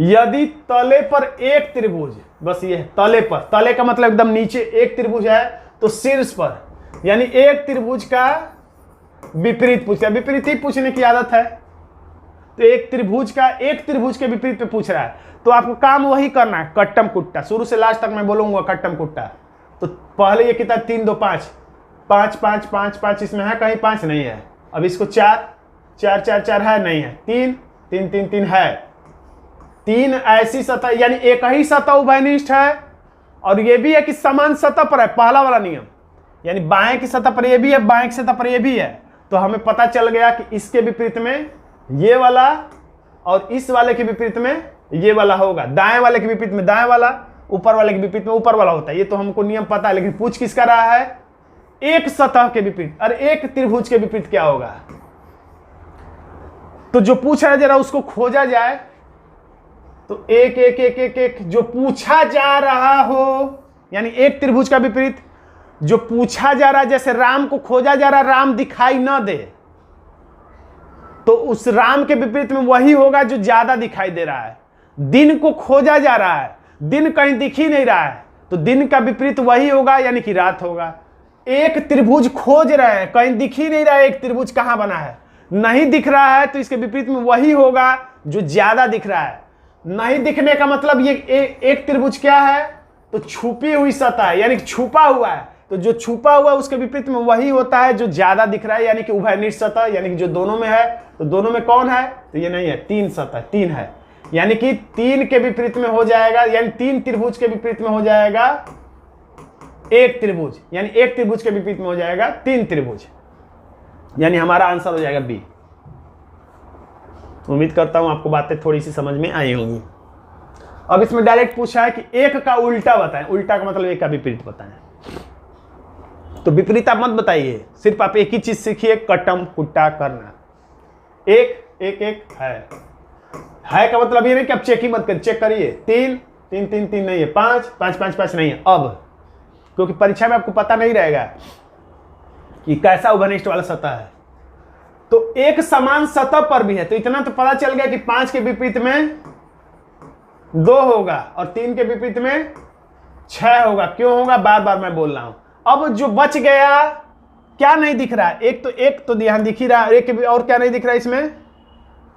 यदि तले पर एक त्रिभुज, बस ये है तले पर, तले का मतलब एकदम नीचे एक त्रिभुज है, तो शीर्ष पर, यानी एक त्रिभुज का विपरीत पूछ रहा है। विपरीत ही पूछने की आदत है, तो एक त्रिभुज का एक त्रिभुज के विपरीत पे पूछ रहा है, तो आपको काम वही करना है, कट्टम कुट्टा। शुरू से लास्ट तक मैं बोलूंगा कट्टम कुट्टा। तो पहले ये कितना 3 2 5 5 5 5 5, इसमें है कहीं 5 नहीं है। अब इसको 4 4 4 4 है नहीं है, 3 3 3 3 है। 3 ऐसी सतह, यानी एक ही सतह उभयनिष्ठ है और ये भी है कि समान सतह पर है, पहला वाला नियम, यानी बाएं की सतह पर ये भी है, बाएं की सतह पर ये भी है। तो हमें पता चल गया कि इसके विपरीत में ये वाला और इस वाले के विपरीत में ये वाला होगा, दाएं वाले के विपरीत में दाएं वाला, ऊपर वाले के विपरीत में ऊपर वाला होता है। ये तो हमको नियम पता है, लेकिन पूछ किसका रहा है? एक सतह के विपरीत। अरे एक त्रिभुज के विपरीत क्या होगा? तो जो पूछ रहा है जरा उसको खोजा जाए। तो एक एक एक एक एक जो पूछा जा रहा हो, यानी एक त्रिभुज का विपरीत जो पूछा जा रहा है, जैसे राम को खोजा जा रहा है, राम दिखाई ना दे, तो उस राम के विपरीत में वही होगा जो ज्यादा दिखाई दे रहा है। दिन को खोजा जा रहा है, दिन कहीं दिख ही नहीं रहा है, तो दिन का विपरीत वही होगा, यानी कि रात होगा। एक त्रिभुज खोज रहे हैं, कहीं दिख ही नहीं रहा है, एक त्रिभुज कहां बना है, नहीं दिख रहा है, तो इसके विपरीत में वही होगा जो ज्यादा दिख रहा है। नहीं दिखने का मतलब ये एक त्रिभुज क्या है? तो छुपी हुई सतह है, यानी छुपा हुआ है। तो जो छुपा हुआ है उसके विपरीत में वही होता है जो ज्यादा दिख रहा है, यानी कि उभयनिष्ठ सतह, यानी कि जो दोनों में है। तो दोनों में कौन है? तो ये नहीं है, तीन सतह, तीन है, यानी कि तीन के विपरीत में हो जाएगा, यानी तीन त्रिभुज के विपरीत में हो जाएगा एक त्रिभुज, यानी एक त्रिभुज के विपरीत में हो जाएगा तीन त्रिभुज, यानी हमारा आंसर हो जाएगा बी। उम्मीद करता हूं आपको बातें थोड़ी सी समझ में आई होंगी। अब इसमें डायरेक्ट पूछा है कि एक का उल्टा बताएं। उल्टा का मतलब एक का विपरीत बताएं। तो विपरीत आप मत बताइए, सिर्फ आप एक ही चीज सीखिए, कटम कुट्टा करना। एक एक एक है का मतलब ये नहीं कि आप चेक ही मत करिए, चेक करिए। तीन तीन तीन तीन नहीं है, पांच पांच पांच पांच नहीं है। अब क्योंकि परीक्षा में आपको पता नहीं रहेगा कि कैसा उभयनिष्ठ वाला सतह है, तो एक समान सतह पर भी है, तो इतना तो पता चल गया कि पांच के विपरीत में दो होगा और तीन के विपरीत में छह होगा। क्यों होगा? बार बार मैं बोल रहा हूं। अब जो बच गया, क्या नहीं दिख रहा है? एक तो ध्यान दिख ही रहा है, एक और क्या नहीं दिख रहा है? इसमें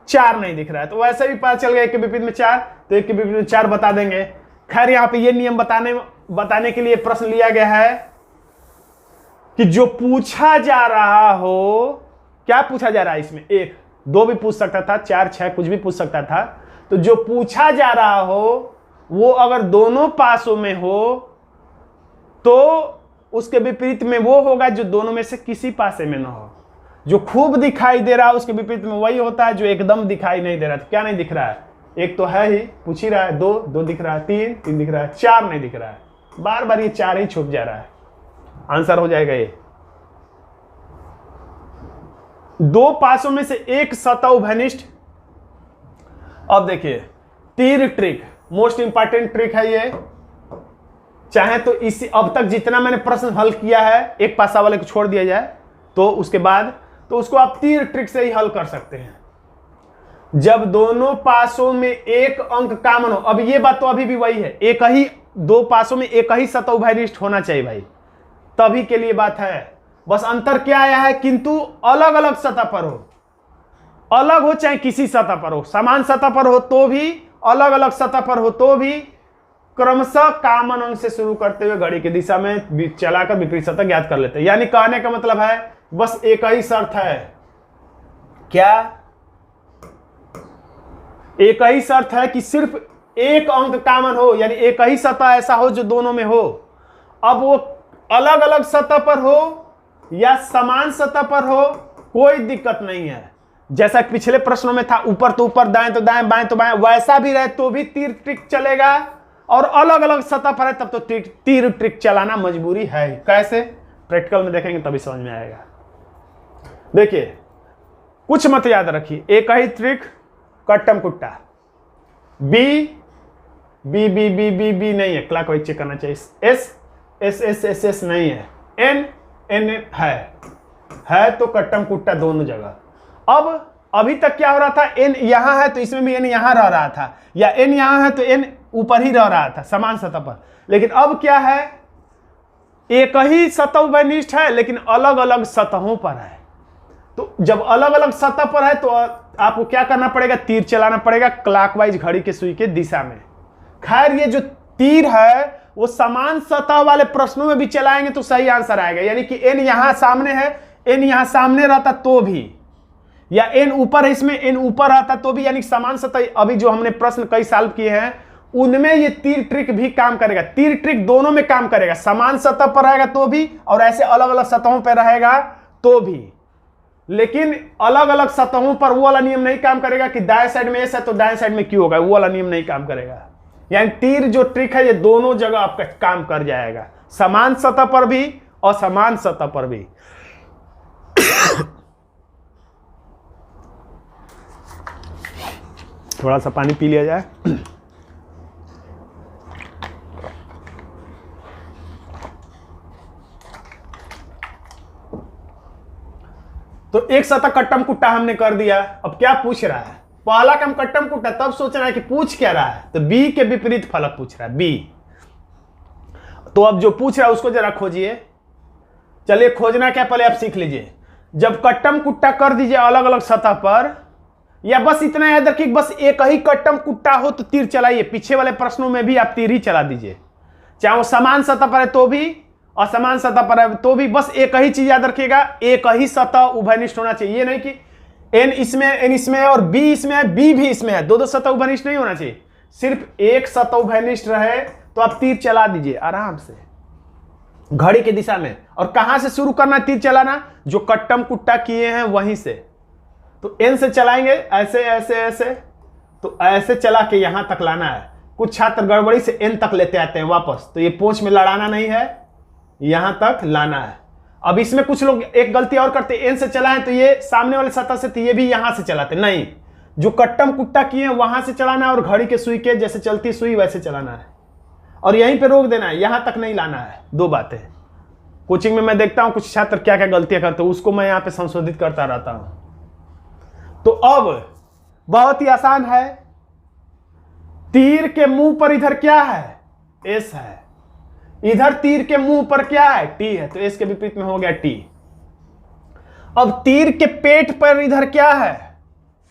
चार नहीं दिख रहा है। तो वैसे भी पता चल गया एक के विपरीत में चार, तो एक के विपरीत में चार बता देंगे। खैर यहाँ पे ये नियम बताने के लिए प्रश्न लिया गया है कि जो पूछा जा रहा हो, क्या पूछा जा रहा है इसमें? एक, दो भी पूछ सकता था, चार छह कुछ भी पूछ सकता था। तो जो पूछा जा रहा हो वो अगर दोनों पासों में हो तो उसके विपरीत में वो होगा जो दोनों में से किसी पासे में ना हो। जो खूब दिखाई दे रहा है उसके विपरीत में वही होता है जो एकदम दिखाई नहीं दे रहा। तो क्या नहीं दिख रहा है? एक तो है ही, पूछ ही रहा है। दो, दो दिख रहा है। तीन, तीन दिख रहा है। चार नहीं दिख रहा है। बार बार ये चार ही छुप जा रहा है। आंसर हो जाएगा ये। दो पासों में से एक सतह उभयनिष्ठ। अब देखिए तीर ट्रिक, मोस्ट इंपॉर्टेंट ट्रिक है ये। चाहे तो इसी अब तक जितना मैंने प्रश्न हल किया है, एक पासा वाले को छोड़ दिया जाए तो उसके बाद तो उसको आप तीर ट्रिक से ही हल कर सकते हैं। जब दोनों पासों में एक अंक कॉमन हो, अब ये बात तो अभी भी वही है, एक ही दो पासों में एक ही सतह उभयनिष्ठ होना चाहिए भाई, तभी के लिए बात है। बस अंतर क्या आया है? किंतु अलग अलग सतह पर हो, अलग हो चाहे किसी सतह पर हो, समान सतह पर हो तो भी, अलग अलग सतह पर हो तो भी, क्रमशः कॉमन अंक से शुरू करते हुए घड़ी की दिशा में चलाकर विपरीत सतह ज्ञात कर लेते हैं। यानी कहने का मतलब है बस एक ही शर्त है। क्या? एक ही शर्त है कि सिर्फ एक अंक कॉमन हो, यानी एक ही सतह ऐसा हो जो दोनों में हो। अब वो अलग अलग सतह पर हो या समान सतह पर हो, कोई दिक्कत नहीं है। जैसा पिछले प्रश्नों में था, ऊपर तो ऊपर, दाएं तो दाएं, बाएं तो बाएं, वैसा भी रहे तो भी तीर ट्रिक चलेगा। और अलग अलग सतह पर है तब तो तीर ट्रिक चलाना मजबूरी है। कैसे? प्रैक्टिकल में देखेंगे तभी समझ में आएगा। देखिए कुछ मत याद रखिए, एक ही ट्रिक, कट्टम कुट्टा। B B B B B B नहीं है, क्लॉकवाइज चेक करना चाहिए। S S S S S नहीं है। एन एन है तो कट्टम कुट्टा दोनों जगह। अब अभी तक क्या हो रहा था? एन यहां है तो इसमें भी एन यहां रह रहा था, या एन यहां है तो एन ऊपर ही रह रहा था समान सतह पर। लेकिन अब क्या है? एक ही सतह उभयनिष्ठ है लेकिन अलग अलग सतहों पर है। तो जब अलग अलग सतह पर है तो आपको क्या करना पड़ेगा? तीर चलाना पड़ेगा क्लॉकवाइज घड़ी के सुई के दिशा में। खैर ये जो तीर है वो समान सतह वाले प्रश्नों में भी चलाएंगे तो सही आंसर आएगा। यानी कि एन यहां सामने है, एन यहां सामने रहता तो भी, या एन ऊपर है इसमें, एन ऊपर रहता तो भी, यानी समान सतह। अभी जो हमने प्रश्न कई सॉल्व किए हैं उनमें ये तीर ट्रिक भी काम करेगा। तीर ट्रिक दोनों में काम करेगा, समान सतह पर रहेगा तो भी और ऐसे अलग अलग सतहों पर रहेगा तो भी। लेकिन अलग अलग सतहों पर वो वाला नियम नहीं काम करेगा कि दाएं साइड में एस है तो दाएं साइड में क्यू होगा, वो वाला नियम नहीं काम करेगा। यानी तीर जो ट्रिक है ये दोनों जगह आपका काम कर जाएगा, समान सतह पर भी और असमान सतह पर भी। थोड़ा सा पानी पी लिया जाए। तो एक सतह कट्टम कुट्टा हमने कर दिया। अब क्या पूछ रहा है, पहला काम कट्टम कुट्टा, तब सोच रहा है कि पूछ क्या रहा है, तो बी के विपरीत फलक पूछ रहा है, बी। तो अब जो पूछ रहा है उसको जरा खोजिए। चलिए खोजना क्या, पहले आप सीख लीजिए। जब कट्टम कुट्टा कर दीजिए अलग अलग सतह पर, या बस इतना याद रखिए बस एक ही कट्टम कुट्टा हो तो तीर चलाइए। पीछे वाले प्रश्नों में भी आप तीर ही चला दीजिए, चाहे वो समान सतह पर है तो भी, असमान सतह पर है तो भी। बस एक ही चीज याद रखिएगा, एक ही सतह उभयनिष्ठ होना चाहिए। ये नहीं कि एन इसमें और बी इसमें है, बी भी इसमें है, दो सतह उभयनिष्ठ नहीं होना चाहिए। सिर्फ एक सतह उभयनिष्ठ रहे तो आप तीर चला दीजिए आराम से घड़ी की दिशा में। और कहां से शुरू करना तीर चलाना, जो कट्टम कुट्टा किए हैं वहीं से। तो एन से चलाएंगे, ऐसे ऐसे ऐसे, तो ऐसे चला के यहां तक लाना है। कुछ छात्र गड़बड़ी से एन तक लेते आते हैं वापस, तो ये पोंछ में लड़ाना नहीं है, यहां तक लाना है। अब इसमें कुछ लोग एक गलती और करते, एन से चलाएं तो ये सामने वाले सतह से, तो ये भी यहां से चलाते। नहीं, जो कट्टम कुट्टा किए हैं वहां से चलाना है और घड़ी के सुई के जैसे चलती सुई वैसे चलाना है और यहीं पे रोक देना है, यहां तक नहीं लाना है। दो बातें कोचिंग में मैं देखता हूं कुछ छात्र क्या क्या गलतियां करते हैं, उसको मैं यहां पे संशोधित करता रहता हूं। तो अब बहुत ही आसान है, तीर के मुंह पर इधर क्या है, एस है, इधर तीर के मुंह पर क्या है, टी है, तो एस के विपरीत में हो गया टी। अब तीर के पेट पर इधर क्या है,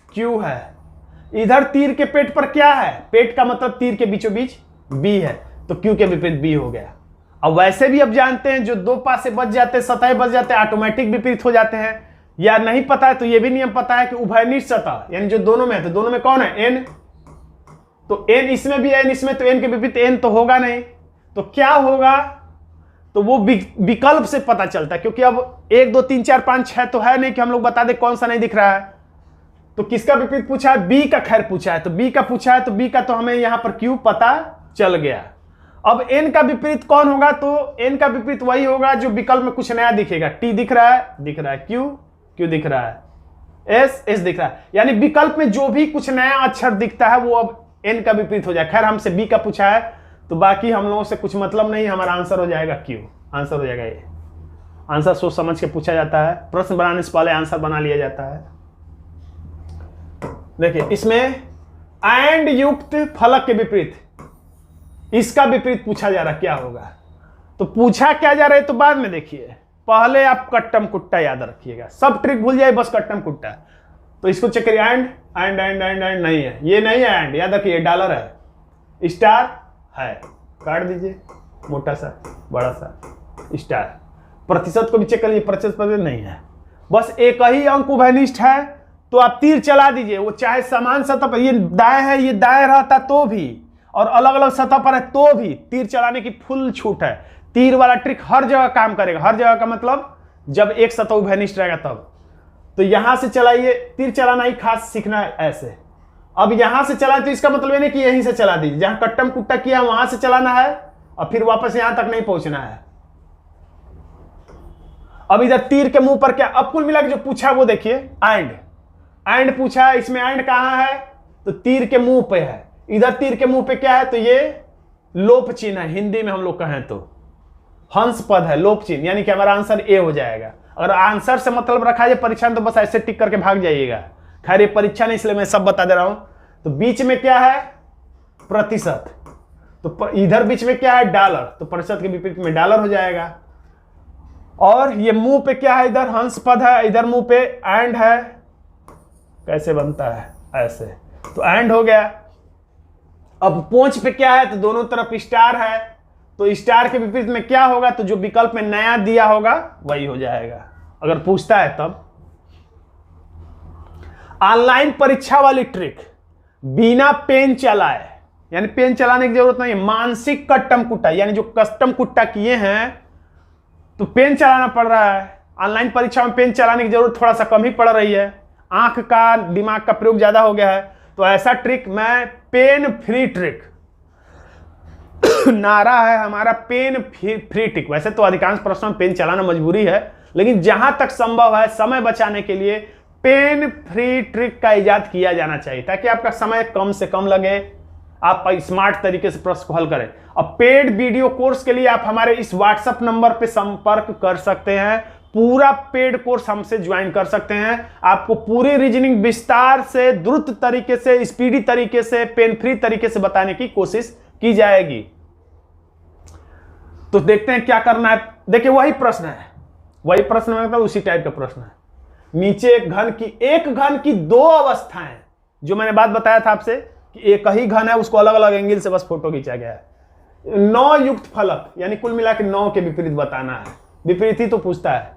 क्यू है, इधर तीर के पेट पर क्या है, पेट का मतलब तीर के बीचों बीच बी है, तो क्यू के विपरीत बी हो गया। अब वैसे भी अब जानते हैं जो दो पासे बच जाते हैं, सतह बच जाते हैं, ऑटोमेटिक विपरीत हो जाते हैं। या नहीं पता है तो ये भी नियम पता है कि उभयनिष्ठ सतह यानी जो दोनों में है, तो दोनों में कौन है, एन। तो एन इसमें भी है, एन इसमें, तो एन के विपरीत एन तो होगा नहीं। तो क्या होगा, तो वो विकल्प से पता चलता है, क्योंकि अब 1 2 3 4 5 6 तो है नहीं कि हम लोग बता दें कौन सा नहीं दिख रहा है। तो किसका विपरीत पूछा है, बी का खैर पूछा है, तो बी का पूछा है, तो बी का तो हमें यहां पर क्यू पता चल गया। अब एन का विपरीत कौन होगा, तो एन का विपरीत वही होगा जो विकल्प में कुछ नया दिखेगा। टी दिख रहा है, क्यू दिख रहा है, एस दिख रहा है, यानी विकल्प में जो भी कुछ नया अक्षर दिखता है वो अब एन का विपरीत हो जाए। खैर हमसे बी का पूछा है तो बाकी हम लोगों से कुछ मतलब नहीं, हमारा आंसर हो जाएगा क्यू, आंसर हो जाएगा ये। आंसर सोच समझ के पूछा जाता है, प्रश्न बनाने से पहले आंसर बना लिया जाता है। देखिए इसमें एंड युक्त फलक के विपरीत, इसका विपरीत पूछा जा रहा, क्या होगा। तो पूछा क्या जा रहा है तो बाद में देखिए, पहले आप कट्टम कुट्टा याद रखिएगा, सब ट्रिक भूल जाए, बस कट्टम कुट्टा। तो इसको चेक करिए, and and and and and नहीं है, ये नहीं है एंड, याद रखिए डॉलर है, स्टार है, काट दीजिए मोटा सा बड़ा सा स्टार। प्रतिशत को भी चेक करिए, प्रतिशत पर नहीं है, बस एक ही अंक उभयनिष्ठ है तो आप तीर चला दीजिए। वो चाहे समान सतह पर, ये दाएं है, ये दाएं रहता तो भी, और अलग अलग सतह पर है तो भी तीर चलाने की फुल छूट है। तीर वाला ट्रिक हर जगह काम करेगा, हर जगह का मतलब जब एक सतह उभयनिष्ठ रहेगा तब। तो यहां से चलाइए, तीर चलाना ही खास सीखना है ऐसे। अब यहां से चलाए तो इसका मतलब ये नहीं कि यहीं से चला दीजिए, जहां कट्टम कुट्टा किया वहां से चलाना है और फिर वापस यहां तक नहीं पहुंचना है। अब इधर तीर के मुंह पर क्या, अब कुल मिला के जो पूछा वो देखिए, एंड पूछा है, इसमें एंड कहां है, तो तीर के मुंह पे है। इधर तीर के मुंह पे क्या है, तो ये लोप चिन्ह है, हिंदी में हम लोग कहें तो हंस पद है, लोप चिन्ह, यानी कि हमारा आंसर ए हो जाएगा। अगर आंसर से मतलब रखा जाए परीक्षा में तो बस ऐसे टिक करके भाग जाइएगा। खैर ये परीक्षा नहीं इसलिए मैं सब बता दे रहा हूं। तो बीच में क्या है, प्रतिशत, तो इधर बीच में क्या है, डॉलर, तो प्रतिशत के विपरीत में डॉलर हो जाएगा। और ये मुंह पे क्या है, इधर हंस पद है, इधर मुंह पे एंड है, कैसे बनता है ऐसे, तो एंड हो गया। अब पोंछ पे क्या है, तो दोनों तरफ स्टार है, तो स्टार के विपरीत में क्या होगा, तो जो विकल्प में नया दिया होगा वही हो जाएगा, अगर पूछता है तब। ऑनलाइन परीक्षा वाली ट्रिक, बिना पेन चलाए यानी पेन चलाने की जरूरत नहीं है। मानसिक कट्टम कुट्टा यानी जो कस्टम कुट्टा किए हैं तो पेन चलाना पड़ रहा है। ऑनलाइन परीक्षा में पेन चलाने की जरूरत थोड़ा सा कम ही पड़ रही है, आंख का दिमाग का प्रयोग ज्यादा हो गया है। तो ऐसा ट्रिक मैं पेन फ्री ट्रिक नारा है हमारा, पेन फ्री ट्रिक। वैसे तो अधिकांश प्रश्नों में पेन चलाना मजबूरी है, लेकिन जहां तक संभव है समय बचाने के लिए पेन फ्री ट्रिक का इजाद किया जाना चाहिए, ताकि आपका समय कम से कम लगे, आप स्मार्ट तरीके से प्रश्न को हल करें। अब पेड वीडियो कोर्स के लिए आप हमारे इस व्हाट्सएप नंबर पे संपर्क कर सकते हैं। पूरा पेड कोर्स हमसे ज्वाइन कर सकते हैं। आपको पूरी रीजनिंग विस्तार से, द्रुत तरीके से, स्पीडी तरीके से, पेन फ्री तरीके से बताने की कोशिश की जाएगी। तो देखते हैं क्या करना है। देखिए वही प्रश्न है, वही प्रश्न में मतलब उसी टाइप का प्रश्न है। नीचे एक घन की दो अवस्थाएं, जो मैंने बात बताया था आपसे कि एक ही घन है, उसको अलग अलग एंगल से बस फोटो खींचा गया है। 9 युक्त फलक यानी कुल मिला के 9 के विपरीत बताना है। विपरीत ही तो पूछता है।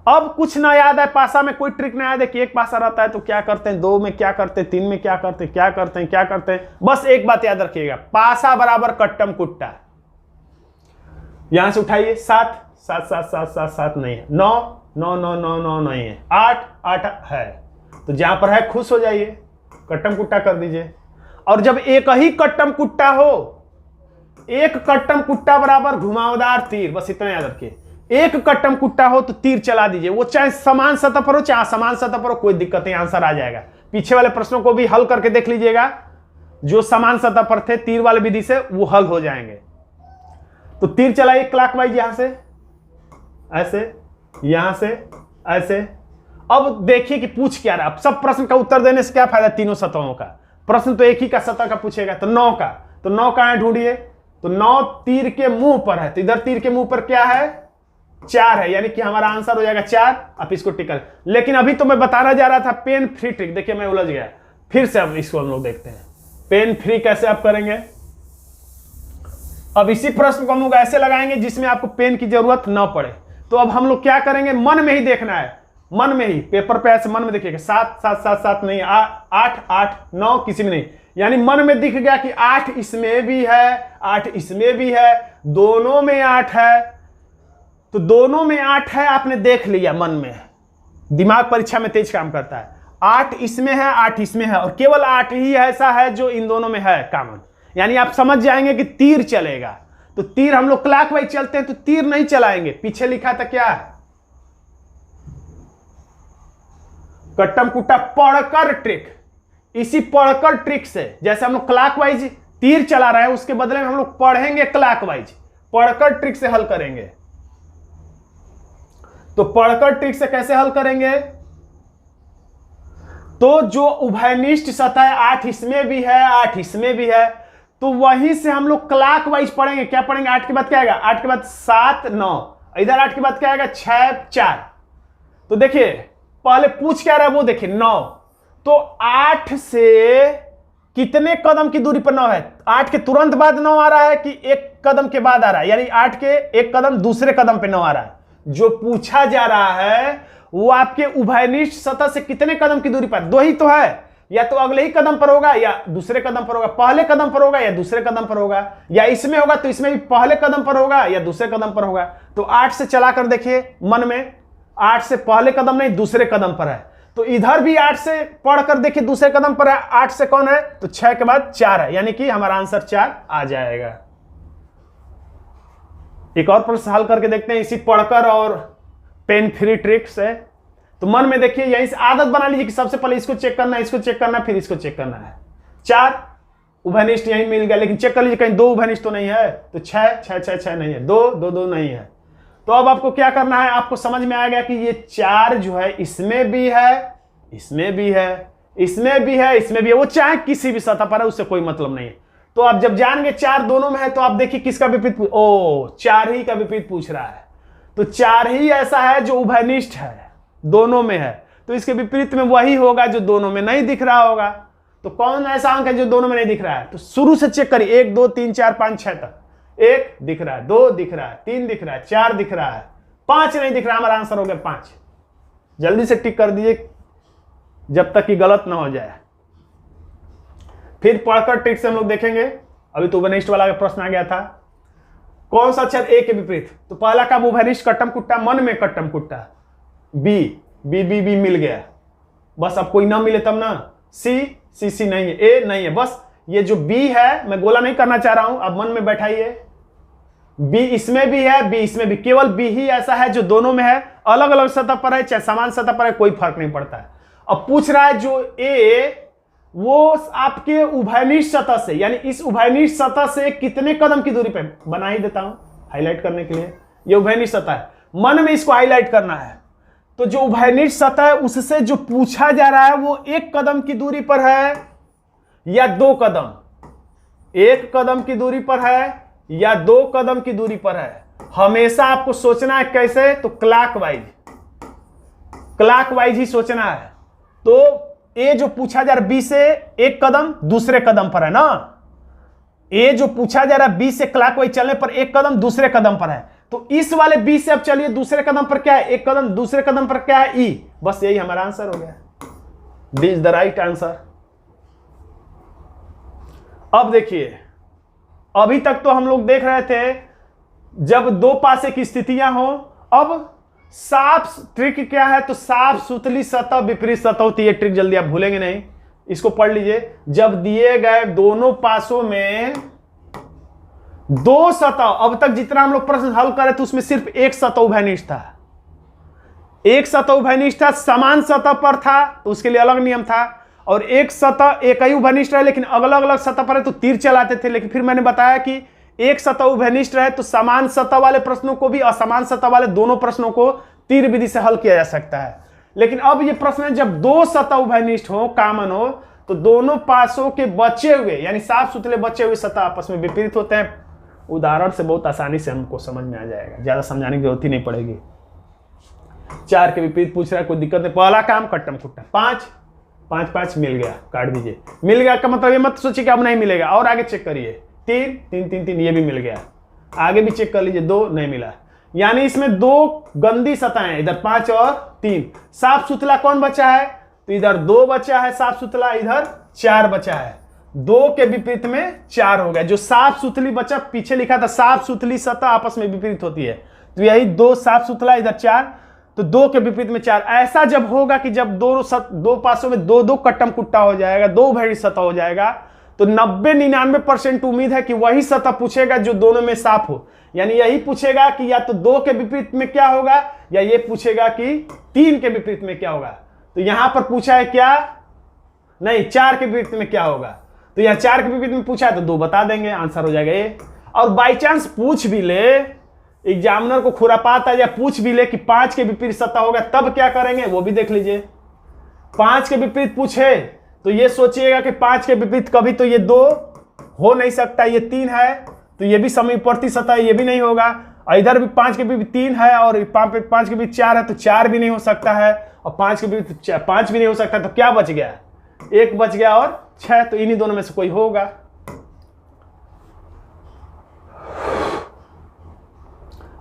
अब कुछ ना याद है, पासा में कोई ट्रिक ना याद है कि एक पासा रहता है तो क्या करते हैं, 2 में क्या करते हैं, 3 में क्या करते हैं, क्या करते हैं, क्या करते हैं। बस एक बात याद रखिएगा, पासा बराबर कट्टम कुट्टा। यहां से उठाइए 7 7 7 7 7 7 नहीं है, 9 9 9 9 9 नहीं है, 8 8 है। तो जहां पर है खुश हो जाइए, कट्टम कुट्टा कर दीजिए। और जब एक ही कट्टम कुट्टा हो, एक कट्टम कुट्टा बराबर घुमावदार तीर, बस इतना याद रखिए। एक कट्टम कुट्टा हो तो तीर चला दीजिए, वो चाहे समान सतह पर हो चाहे असमान सतह पर हो, कोई दिक्कत नहीं, आंसर आ जाएगा। पीछे वाले प्रश्नों को भी हल करके देख लीजिएगा, जो समान सतह पर थे तीर वाले विधि से वो हल हो जाएंगे। तो तीर चलाइए क्लॉकवाइज, यहां से ऐसे, यहां से ऐसे। अब देखिए कि पूछ क्या रहा है। सब प्रश्न का उत्तर देने से क्या फायदा तीनों सतहों का, प्रश्न तो एक ही का सतह का पूछेगा। तो 9 का, तो 9 कहां ढूंढिए, तो 9 तीर के मुंह पर है। तो इधर तीर के मुंह पर क्या है, 4 है, यानी कि हमारा आंसर हो जाएगा 4। अब इसको टिक। लेकिन अभी तो मैं बताना जा रहा था पेन फ्री ट्रिक, देखिए मैं उलझ गया। फिर से अब इसको हम लोग देखते हैं पेन फ्री कैसे आप करेंगे। अब इसी प्रश्न को हम लोग ऐसे लगाएंगे जिसमें आपको पेन की जरूरत ना पड़े। तो अब हम लोग क्या करेंगे, मन में ही देखना है, मन में ही पेपर पे ऐसे मन में देखिएगा। 7 7 7 7 नहीं, 8 8 9 किसी में नहीं, यानी मन में दिख गया कि 8 इसमें भी है, 8 इसमें भी है, दोनों में 8 है। तो दोनों में 8 है, आपने देख लिया मन में। दिमाग परीक्षा में तेज काम करता है। 8 इसमें है, 8 इसमें है, और केवल 8 ही ऐसा है जो इन दोनों में है कॉमन। यानी आप समझ जाएंगे कि तीर चलेगा। तो तीर हम लोग क्लॉकवाइज चलते हैं तो तीर नहीं चलाएंगे। पीछे लिखा था क्या, कट्टम कुट्टा पढ़कर ट्रिक। इसी पढ़कर ट्रिक से, जैसे हम लोग क्लॉकवाइज तीर चला रहे हैं, उसके बदले में हम लोग पढ़ेंगे क्लॉकवाइज, पढ़कर ट्रिक से हल करेंगे। तो पढ़कर ट्रिक से कैसे हल करेंगे, तो जो उभयनिष्ठ सतह है, 8 इसमें भी है, 8 इसमें भी है, तो वहीं से हम लोग क्लॉकवाइज पढ़ेंगे। क्या पढ़ेंगे, 8 के बाद क्या आएगा, 8 के बाद 7 9, इधर 8 के बाद क्या आएगा 6 4। तो देखिए पहले पूछ क्या रहा है वो देखिए 9, तो 8 से कितने कदम की दूरी पर 9 है। 8 के तुरंत बाद 9 आ रहा है कि एक कदम के बाद आ रहा है, यानी 8 के एक कदम दूसरे कदम पे 9 आ रहा है। जो पूछा जा रहा है वो आपके उभयनिष्ठ सतह से कितने कदम की दूरी पर, 2 ही तो है, या तो अगले ही कदम पर होगा या दूसरे कदम पर होगा, पहले कदम पर होगा या दूसरे कदम पर होगा, या इसमें होगा तो इसमें भी पहले कदम पर होगा या दूसरे कदम पर होगा। तो 8 से चलाकर देखिए मन में, 8 से पहले कदम नहीं दूसरे कदम पर है। तो इधर भी 8 से पढ़कर देखिए दूसरे कदम पर है, 8 से कौन है, तो 6 के बाद 4 है, यानी कि हमारा आंसर 4 आ जाएगा। एक और प्रश्न हल करके देखते हैं इसी पढ़कर और पेन फ्री ट्रिक से। तो मन में देखिए, यहीं से आदत बना लीजिए कि सबसे पहले इसको चेक करना है, इसको चेक करना है, फिर इसको चेक करना है। 4 उभयनिष्ठ यहीं मिल गया, लेकिन चेक कर लीजिए कहीं 2 उभयनिष्ठ तो नहीं है, तो 6 6 6 6 नहीं है, 2 2 2 नहीं है। तो अब आपको क्या करना है, आपको समझ में आ गया कि ये 4 जो है इसमें भी है, इसमें भी है, इसमें भी है, इसमें भी है, वो चाहे किसी भी सतह पर है, उससे कोई मतलब नहीं है। तो आप जब जान गए 4 दोनों में है, तो आप देखिए किसका विपरीत, ओ 4 ही का विपरीत पूछ रहा है। तो 4 ही ऐसा है जो उभयनिष्ठ है, दोनों में है, तो इसके विपरीत में वही होगा जो दोनों में नहीं दिख रहा होगा। तो कौन ऐसा अंक है जो दोनों में नहीं दिख रहा है, तो शुरू से चेक करिए 1 2 3 4 5 6 तक। 1 दिख रहा है, 2 दिख रहा है, 3 दिख रहा है, 4 दिख रहा है, 5 नहीं दिख रहा। हमारा आंसर हो गया 5। जल्दी से टिक कर दीजिए जब तक कि गलत ना हो जाए। फिर पढ़कर ट्रिक से हम लोग देखेंगे अभी तो उभयनिष्ठ वाला प्रश्न आ गया था। कौन सा अक्षर ए के विपरीत? तो पहला काम उभयनिष्ठ कट्टम कुट्टा, मन में कट्टम कुट्टा। बी बी बी बी मिल गया, बस अब कोई ना मिले तब ना। सी सी सी नहीं है, ए नहीं है, बस ये जो बी है मैं गोला नहीं करना चाह रहा हूं, अब मन में बैठाइए। बी इसमें भी है, बी इसमें भी, केवल बी ही ऐसा है जो दोनों में है, अलग अलग सतह पर है चाहे समान सतह पर है, कोई फर्क नहीं पड़ता है। अब पूछ रहा है जो ए वो आपके उभयनिष्ठ सतह से, यानी इस उभयनिष्ठ सतह से कितने कदम की दूरी पे, बना ही देता हूं हाईलाइट करने के लिए। ये उभयनिष्ठ सतह है, मन में इसको हाईलाइट करना है। तो जो उभयनिष्ठ सतह है उससे जो पूछा जा रहा है वो 1 कदम की दूरी पर है या 2 कदम, 1 कदम की दूरी पर है या 2 कदम की दूरी पर है। हमेशा आपको सोचना है कैसे, तो क्लॉकवाइज ही सोचना है। तो ए जो पूछा जा रहा है बी से 1 कदम दूसरे कदम पर है ना, ए जो पूछा जा रहा है बी से क्लॉकवाइज चलने पर 1 कदम दूसरे कदम पर है। तो इस वाले बी से अब चलिए दूसरे कदम पर क्या है, 1 कदम दूसरे कदम पर क्या है, ई। बस यही हमारा आंसर हो गया, D is the right answer. अब देखिए, अभी तक तो हम लोग देख रहे थे जब 2 पासे की स्थितियां हो। अब साफ ट्रिक क्या है, तो साफ सुतली सतह विपरीत सतह होती है। ट्रिक जल्दी आप भूलेंगे नहीं, इसको पढ़ लीजिए। जब दिए गए दोनों पासों में 2 सतह, अब तक जितना हम लोग प्रश्न हल करे तो उसमें सिर्फ 1 सतह उभयनिष्ठ था, 1 सतह उभयनिष्ठ था, समान सतह पर था तो उसके लिए अलग नियम था। और 1 सतह एक ही उभयनिष्ठ रहे लेकिन अलग अलग सतह पर है तो तीर चलाते थे। लेकिन फिर मैंने बताया कि 1 सतह उभयनिष्ठ रहे तो समान सतह वाले प्रश्नों को भी असमान सतह वाले दोनों प्रश्नों को तीर विधि से हल किया जा सकता है। लेकिन अब ये प्रश्न है जब 2 सतह उभयनिष्ठ हो, कॉमन हो, तो दोनों पासों के बचे हुए यानी साफ सुथरे बचे हुए सतह आपस में विपरीत होते हैं। उदाहरण से बहुत आसानी से हमको समझ में आ जाएगा, ज्यादा समझाने की जरूरत ही नहीं पड़ेगी। 4 के विपरीत पूछ रहा है, कोई दिक्कत नहीं। पहला काम कट्टम कुट्टा, 5 5 5 मिल गया, काट दीजिए। मिल गया का मतलब ये मत सोचिए कि अब नहीं मिलेगा, और आगे चेक करिए। 3 3 3 3 ये भी मिल गया, आगे भी चेक कर लीजिए, 2 नहीं मिला। यानी इसमें 2 गंदी सतह है, इधर 5 और 3। साफ सुथला कौन बचा है, तो इधर 2 बचा है साफ सुथला, इधर 4 बचा है। 2 के विपरीत में 4 हो गया। जो साफ सुथली बचा, पीछे लिखा था साफ सुथली सतह आपस में विपरीत होती है, तो यही 2 साफ सुथला, इधर 4, तो 2 के विपरीत में 4। ऐसा जब होगा कि जब 2 पासों में 2 कट्टम कुट्टा हो जाएगा, 2 उभयनिष्ठ सतह हो जाएगा, तो 90-99% उम्मीद है कि वही सतह पूछेगा जो दोनों में साफ हो। यानी यही पूछेगा कि या तो 2 के विपरीत में क्या होगा, या ये पूछेगा कि 3 के विपरीत में क्या होगा। तो यहां पर पूछा है क्या, नहीं 4 के विपरीत में क्या होगा, तो यहां 4 के विपरीत में पूछा है तो 2 बता देंगे, आंसर हो जाएगा ए। और बाई चांस पूछ भी ले, एग्जामिनर को खुरापात है या पूछ भी ले कि 5 के विपरीत सतह होगा, तब क्या करेंगे वो भी देख लीजिए। 5 के विपरीत पूछे तो ये सोचिएगा कि 5 के विपरीत कभी तो ये 2 हो नहीं सकता, ये 3 है तो ये भी समीपवर्ती सतह, ये भी नहीं होगा। और इधर भी 5 के विपरीत 3 है और 5 के विपरीत 4 है तो 4 भी नहीं हो सकता है, और 5 के विपरीत 5 भी नहीं हो सकता, तो क्या बच गया, 1 बच गया और 6, तो इन्हीं दोनों में से कोई होगा।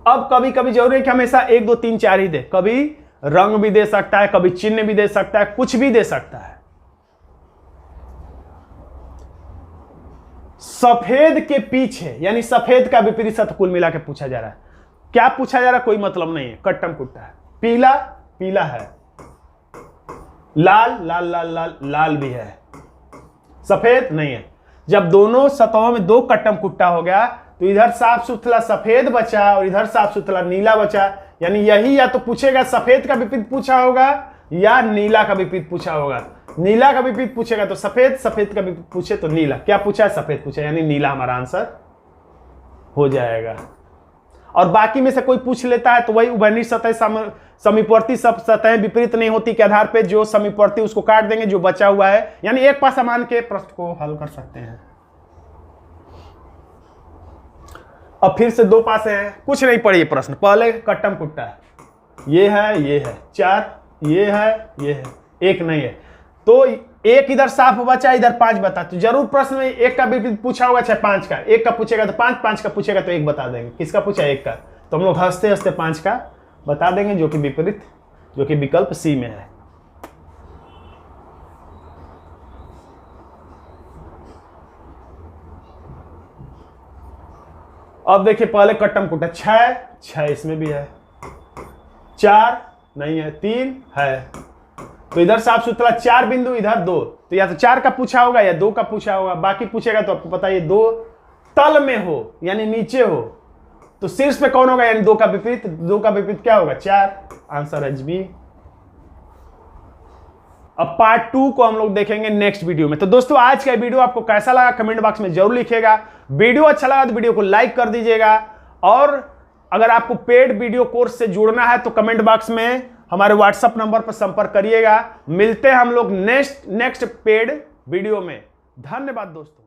अब कभी कभी जरूरी है कि हमेशा 1 2 3 4 ही दे, कभी रंग भी दे सकता है, कभी चिन्ह भी दे सकता है, कुछ भी दे सकता है। सफेद के पीछे यानी सफेद का विपरीत सतह कुल मिला के पूछा जा रहा है। क्या पूछा जा रहा है कोई मतलब नहीं है, कट्टम कुट्टा है। पीला पीला है, लाल लाल लाल लाल लाल भी है, सफेद नहीं है। जब दोनों सतहों में 2 कट्टम कुट्टा हो गया तो इधर साफ सुथरा सफेद बचा और इधर साफ सुथरा नीला बचा। यानी यही या तो पूछेगा सफेद का विपरीत पूछा होगा या नीला का विपरीत पूछा होगा। नीला का विपरीत पूछेगा तो सफेद, सफेद का विपरीत पूछे तो नीला। क्या पूछा है, सफेद पूछा, यानी नीला हमारा आंसर हो जाएगा। और बाकी में से कोई पूछ लेता है तो वही उभयनिष्ठ सतह समीपवर्ती सतह विपरीत नहीं होती के आधार पे जो समीपवर्ती उसको काट देंगे, जो बचा हुआ है यानी एक पासा मान के प्रश्न को हल कर सकते हैं। अब फिर से 2 पासे हैं, कुछ नहीं पढ़िए प्रश्न। पहले कट्टम कुट्टा है, ये है 4, ये है 1 नहीं है, तो 1 इधर साफ बचा, इधर 5 बता। तो जरूर प्रश्न में 1 का विपरीत पूछा होगा चाहे 5 का। 1 का पूछेगा तो 5, 5 का पूछेगा तो 1 बता देंगे। किसका पूछा, 1 का, तो हम लोग हंसते हंसते 5 का बता देंगे, जो कि विपरीत, जो कि विकल्प सी में है। अब देखिए पहले कट्टम कुटा 6 इसमें भी है, 4 नहीं है, 3 है, तो इधर साफ सुथरा 4 बिंदु, इधर 2, तो या तो 4 का पूछा होगा या 2 का पूछा होगा। बाकी पूछेगा तो आपको पता है 2 तल में हो यानी नीचे हो, तो शीर्ष पे कौन होगा यानी 2 का विपरीत, 2 का विपरीत क्या होगा 4। आंसर है बी। अब पार्ट 2 को हम लोग देखेंगे नेक्स्ट वीडियो में। तो दोस्तों आज का वीडियो आपको कैसा लगा कमेंट बॉक्स में जरूर लिखिएगा। वीडियो अच्छा लगा तो वीडियो को लाइक कर दीजिएगा, और अगर आपको पेड वीडियो कोर्स से जुड़ना है तो कमेंट बॉक्स में हमारे व्हाट्सएप नंबर पर संपर्क करिएगा। मिलते हैं हम लोग नेक्स्ट पेड वीडियो में। धन्यवाद दोस्तों।